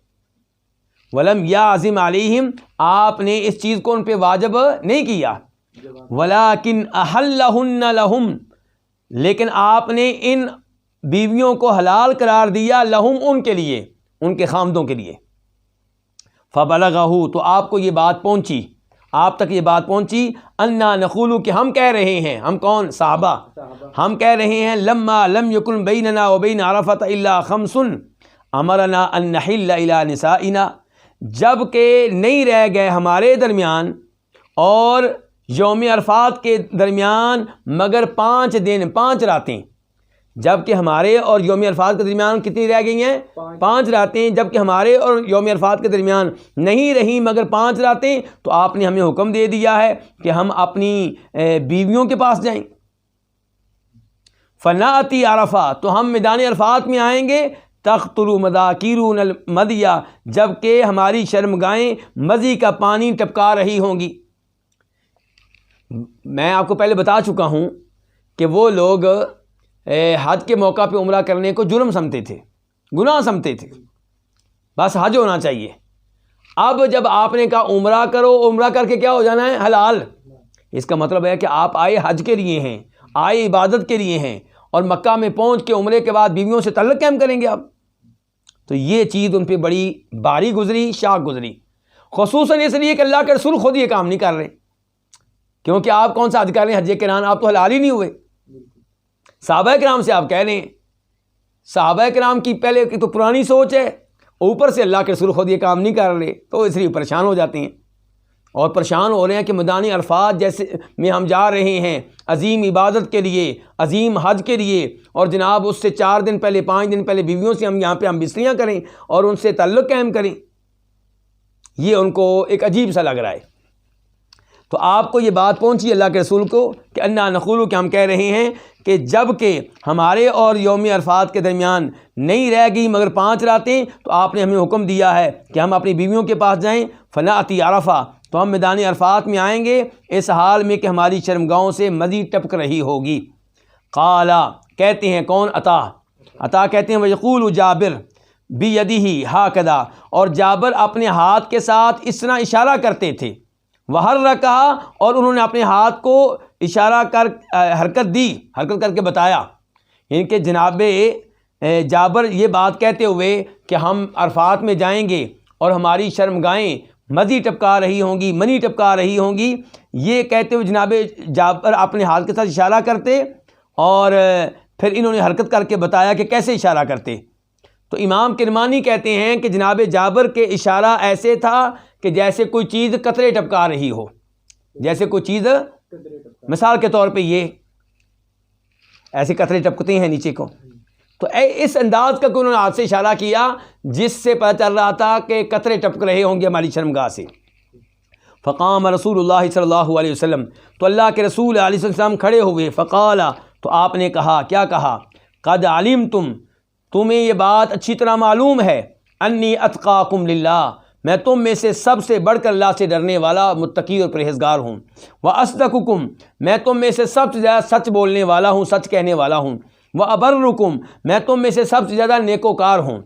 A: ولم یعزم علیہم، آپ نے اس چیز کو ان پہ واجب نہیں کیا. ولیکن احلہن لہم، لیکن آپ نے ان بیویوں کو حلال قرار دیا، لہم، ان کے لیے، ان کے خامدوں کے لیے. فبلغہ، تو آپ کو یہ بات پہنچی، آپ تک یہ بات پہنچی، انا نقول، کہ ہم کہہ رہے ہیں، ہم کون؟ صحابہ. ہم کہہ رہے ہیں لما لم یکن بیننا وبین عرفۃ الا خمس امرنا ان نحل الی نسائنا، جب کہ نہیں رہ گئے ہمارے درمیان اور یوم عرفات کے درمیان مگر 5 دن 5 راتیں. جب کہ ہمارے اور یوم عرفات کے درمیان کتنی رہ گئی ہیں؟ 5 راتیں. جب کہ ہمارے اور یوم عرفات کے درمیان نہیں رہی مگر 5 راتیں، تو آپ نے ہمیں حکم دے دیا ہے کہ ہم اپنی بیویوں کے پاس جائیں. فناتی عرفہ، تو ہم میدان عرفات میں آئیں گے. تقطر مذاکیرون المدیہ، جب کہ ہماری شرمگاہیں مزی کا پانی ٹپکا رہی ہوں گی. میں آپ کو پہلے بتا چکا ہوں کہ وہ لوگ حج کے موقع پہ عمرہ کرنے کو جرم سمجھتے تھے، گناہ سمجھتے تھے، بس حج ہونا چاہیے. اب جب آپ نے کہا عمرہ کرو، عمرہ کر کے کیا ہو جانا ہے؟ حلال. اس کا مطلب ہے کہ آپ آئے حج کے لیے ہیں، آئے عبادت کے لیے ہیں، اور مکہ میں پہنچ کے عمرے کے بعد بیویوں سے تعلق قائم کریں گے آپ. تو یہ چیز ان پہ بڑی باری گزری، شاق گزری، خصوصاً اس لیے کہ اللہ کے رسول خود یہ کام نہیں کر رہے. کیونکہ آپ کون سا حج کر رہے ہیں؟ حج کران، آپ تو حلال ہی نہیں ہوئے. صحابہ کرام سے آپ کہہ رہے ہیں، صحابہ کرام کی پہلے کی تو پرانی سوچ ہے، اوپر سے اللہ کے رسول خود یہ کام نہیں کر رہے، تو اس لیے پریشان ہو جاتے ہیں. اور پریشان ہو رہے ہیں کہ میدان عرفات جیسے میں ہم جا رہے ہیں عظیم عبادت کے لیے، عظیم حج کے لیے، اور جناب اس سے 4 دن پہلے 5 دن پہلے بیویوں سے ہم یہاں پہ ہم بستریاں کریں اور ان سے تعلق قائم کریں. یہ ان کو ایک عجیب سا لگ رہا ہے. تو آپ کو یہ بات پہنچی اللہ کے رسول کو کہ انا نقول، کہ ہم کہہ رہے ہیں کہ جب کہ ہمارے اور یوم عرفات کے درمیان نہیں رہ گئی مگر 5 راتیں، تو آپ نے ہمیں حکم دیا ہے کہ ہم اپنی بیویوں کے پاس جائیں. فناتی عرفہ، تو ہم میدان عرفات میں آئیں گے اس حال میں کہ ہماری شرمگاہوں سے مزید ٹپک رہی ہوگی. قالا، کہتے ہیں کون؟ عطا کہتے ہیں ویقول جابر بیدہ ہاکذا، اور جابر اپنے ہاتھ کے ساتھ اس طرح اشارہ کرتے تھے. وحرکہ، اور انہوں نے اپنے ہاتھ کو اشارہ کر حرکت کر کے بتایا. یعنی کہ جناب جابر یہ بات کہتے ہوئے کہ ہم عرفات میں جائیں گے اور ہماری شرمگاہیں مزی ٹپکا رہی ہوں گی، منی ٹپکا رہی ہوں گی، یہ کہتے ہوئے جناب جابر اپنے ہاتھ کے ساتھ اشارہ کرتے، اور پھر انہوں نے حرکت کر کے بتایا کہ کیسے اشارہ کرتے۔ تو امام کرمانی کہتے ہیں کہ جناب جابر کے اشارہ ایسے تھا کہ جیسے کوئی چیز قطرے ٹپکا رہی ہو، جیسے کوئی چیز، مثال کے طور پہ یہ ایسے قطرے ٹپکتے ہیں نیچے کو، تو اس انداز کا کہ انہوں نے ہاتھ سے اشارہ کیا جس سے پتہ چل رہا تھا کہ قطرے ٹپک رہے ہوں گے ہماری شرمگاہ سے۔ فقام رسول اللہ صلی اللہ علیہ وسلم، تو اللہ کے رسول علیہ السلام کھڑے ہوئے، فقال، تو آپ نے کہا، کیا کہا؟ قد علمتم، تمہیں یہ بات اچھی طرح معلوم ہے، انی اتقاکم للہ، میں تم میں سے سب سے بڑھ کر اللہ سے ڈرنے والا، متقی اور پرہیزگار ہوں، واصدقکم، میں تم میں سے سب سے زیادہ سچ بولنے والا ہوں، سچ کہنے والا ہوں، وابرکم، میں تم میں سے سب سے زیادہ نیکوکار ہوں،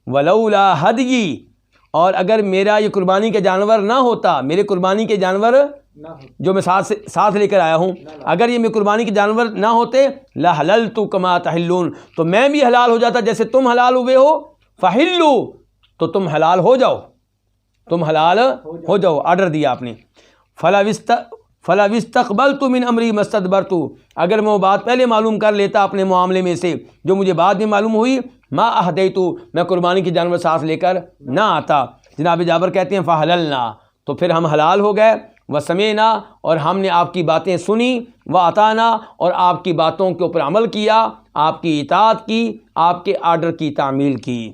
A: ولولا ہدی، اور اگر میرا یہ قربانی کا جانور نہ ہوتا، میرے قربانی کے جانور جو میں ساتھ لے کر آیا ہوں، اگر یہ میرے قربانی کے جانور نہ ہوتے، لحللت کما تحلون، تو میں بھی حلال ہو جاتا جیسے تم حلال ہوئے ہو، فحلو، تو تم حلال ہو جاؤ، تم حلال ہو جاؤ، آرڈر دیا آپ نے۔ فلا استقبلت من امری مستدبرت، اگر میں وہ بات پہلے معلوم کر لیتا اپنے معاملے میں سے جو مجھے بعد میں معلوم ہوئی، ما اہدیت، میں قربانی کے جانور ساتھ لے کر نہ آتا۔ جناب جابر کہتے ہیں فحللنا، تو پھر ہم حلال ہو گئے، وسمعنا، اور ہم نے آپ کی باتیں سنی، واطعنا، اور آپ کی باتوں کے اوپر عمل کیا، آپ کی اطاعت کی، آپ کے آرڈر کی تعمیل کی۔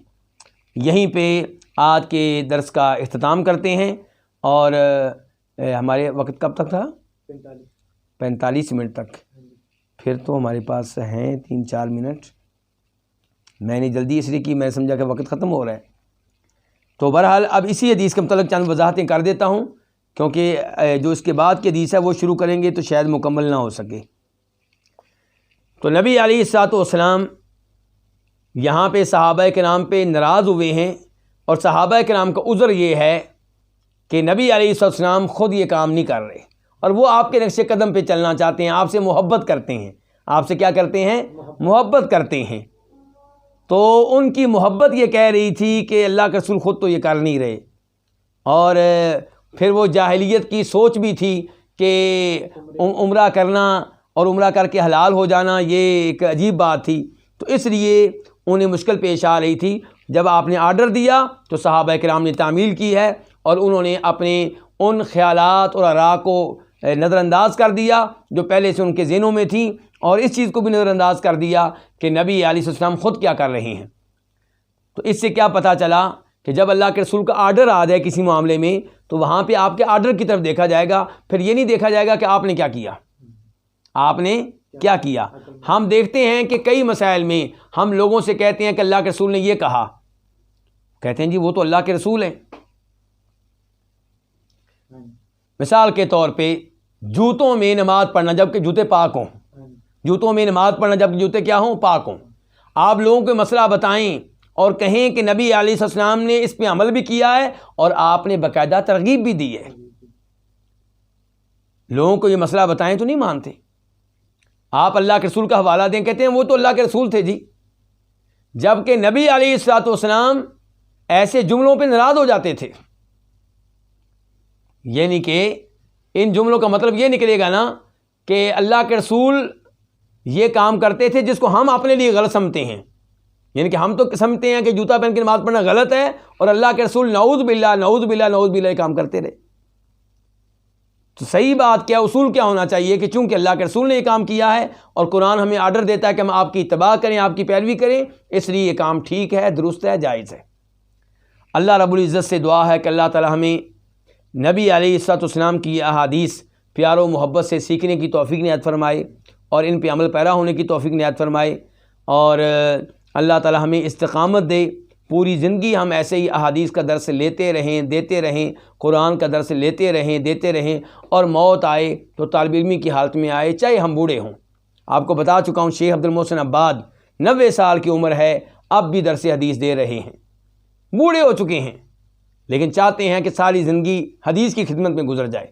A: یہیں پہ آج کے درس کا اختتام کرتے ہیں، اور ہمارے وقت کب تک تھا؟ 45 منٹ تک، پھر تو ہمارے پاس ہیں 3-4 منٹ۔ میں نے جلدی اس لیے کی، میں سمجھا کہ وقت ختم ہو رہا ہے۔ تو بہرحال اب اسی حدیث کے متعلق چند وضاحتیں کر دیتا ہوں، کیونکہ جو اس کے بعد کی حدیث ہے وہ شروع کریں گے تو شاید مکمل نہ ہو سکے۔ تو نبی علیہ الصلوۃ والسلام یہاں پہ صحابہ کرام پہ ناراض ہوئے ہیں، اور صحابہ کرام کا عذر یہ ہے کہ نبی علیہ الصلوۃ والسلام خود یہ کام نہیں کر رہے، اور وہ آپ کے نقش قدم پہ چلنا چاہتے ہیں، آپ سے محبت کرتے ہیں، آپ سے کیا کرتے ہیں؟ محبت کرتے ہیں۔ تو ان کی محبت یہ کہہ رہی تھی کہ اللہ کے رسول خود تو یہ کر نہیں رہے، اور پھر وہ جاہلیت کی سوچ بھی تھی کہ عمرہ کرنا اور عمرہ کر کے حلال ہو جانا یہ ایک عجیب بات تھی، تو اس لیے انہیں مشکل پیش آ رہی تھی۔ جب آپ نے آرڈر دیا تو صحابہ کرام نے تعمیل کی ہے، اور انہوں نے اپنے ان خیالات اور آراء کو نظر انداز کر دیا جو پہلے سے ان کے ذہنوں میں تھیں، اور اس چیز کو بھی نظر انداز کر دیا کہ نبی علیہ السلام خود کیا کر رہے ہیں۔ تو اس سے کیا پتہ چلا کہ جب اللہ کے رسول کا آرڈر آ جائے کسی معاملے میں تو وہاں پہ آپ کے آرڈر کی طرف دیکھا جائے گا، پھر یہ نہیں دیکھا جائے گا کہ آپ نے کیا کیا، آپ نے کیا کیا۔ ہم دیکھتے ہیں کہ کئی مسائل میں ہم لوگوں سے کہتے ہیں کہ اللہ کے رسول نے یہ کہا، کہتے ہیں جی وہ تو اللہ کے رسول ہیں۔ مثال کے طور پہ جوتوں میں نماز پڑھنا جبکہ جوتے پاک ہوں، جوتوں میں نماز پڑھنا جبکہ جوتے کیا ہوں؟ پاک ہوں۔ آپ لوگوں کو مسئلہ بتائیں اور کہیں کہ نبی علیہ السلام نے اس پہ عمل بھی کیا ہے اور آپ نے باقاعدہ ترغیب بھی دی ہے، لوگوں کو یہ مسئلہ بتائیں تو نہیں مانتے۔ آپ اللہ کے رسول کا حوالہ دیں، کہتے ہیں وہ تو اللہ کے رسول تھے جی، جبکہ نبی علیہ الصلوۃ والسلام ایسے جملوں پہ ناراض ہو جاتے تھے۔ یعنی کہ ان جملوں کا مطلب یہ نکلے گا نا کہ اللہ کے رسول یہ کام کرتے تھے جس کو ہم اپنے لیے غلط سمجھتے ہیں، یعنی کہ ہم تو سمجھتے ہیں کہ جوتا پہن کے نماز پڑھنا غلط ہے، اور اللہ کے رسول نعوذ باللہ نعوذ باللہ نعوذ باللہ یہ کام کرتے رہے۔ تو صحیح بات کیا، اصول کیا ہونا چاہیے کہ چونکہ اللہ کے رسول نے یہ کام کیا ہے اور قرآن ہمیں آرڈر دیتا ہے کہ ہم آپ کی اتباع کریں، آپ کی پیروی کریں، اس لیے یہ کام ٹھیک ہے، درست ہے، جائز ہے۔ اللہ رب العزت سے دعا ہے کہ اللہ تعالی ہمیں نبی علیہ الصلوۃ والسلام کی احادیث پیار و محبت سے سیکھنے کی توفیق عنایت فرمائے، اور ان پہ عمل پیرا ہونے کی توفیق عنایت فرمائے، اور اللہ تعالی ہمیں استقامت دے، پوری زندگی ہم ایسے ہی احادیث کا درس لیتے رہیں، دیتے رہیں، قرآن کا درس لیتے رہیں، دیتے رہیں، اور موت آئے تو طالب علمی کی حالت میں آئے، چاہے ہم بوڑھے ہوں۔ آپ کو بتا چکا ہوں شیخ عبد المحسن عباد 90 سال کی عمر ہے، اب بھی درس حدیث دے رہے ہیں، بوڑھے ہو چکے ہیں، لیکن چاہتے ہیں کہ ساری زندگی حدیث کی خدمت میں گزر جائے۔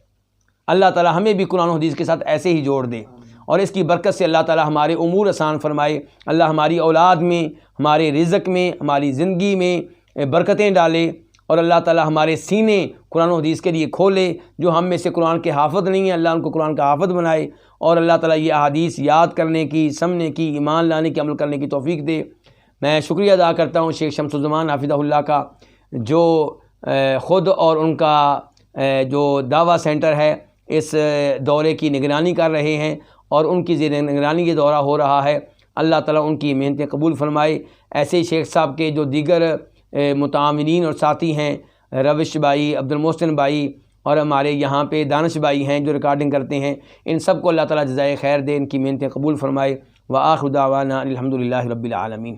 A: اللہ تعالی ہمیں بھی قرآن و حدیث کے ساتھ ایسے ہی جوڑ دے، اور اس کی برکت سے اللہ تعالی ہمارے امور آسان فرمائے۔ اللہ ہماری اولاد میں، ہمارے رزق میں، ہماری زندگی میں برکتیں ڈالے، اور اللہ تعالیٰ ہمارے سینے قرآن و حدیث کے لیے کھولے۔ جو ہم میں سے قرآن کے حافظ نہیں ہیں، اللہ ان کو قرآن کا حافظ بنائے، اور اللہ تعالیٰ یہ احادیث یاد کرنے کی، سمجھنے کی، ایمان لانے کی، عمل کرنے کی توفیق دے۔ میں شکریہ ادا کرتا ہوں شیخ شمس الزمان حفظہ اللہ کا، جو خود اور ان کا جو دعویٰ سینٹر ہے اس دورے کی نگرانی کر رہے ہیں، اور ان کی زیر نگرانی یہ دورہ ہو رہا ہے۔ اللہ تعالیٰ ان کی محنتیں قبول فرمائے۔ ایسے ہی شیخ صاحب کے جو دیگر متعاونین اور ساتھی ہیں، روش بھائی، عبد المحسن بھائی، اور ہمارے یہاں پہ دانش بھائی ہیں جو ریکارڈنگ کرتے ہیں، ان سب کو اللہ تعالیٰ جزائے خیر دے، ان کی محنتیں قبول فرمائے۔ وآخر دعوانا الحمد للہ رب العالمین۔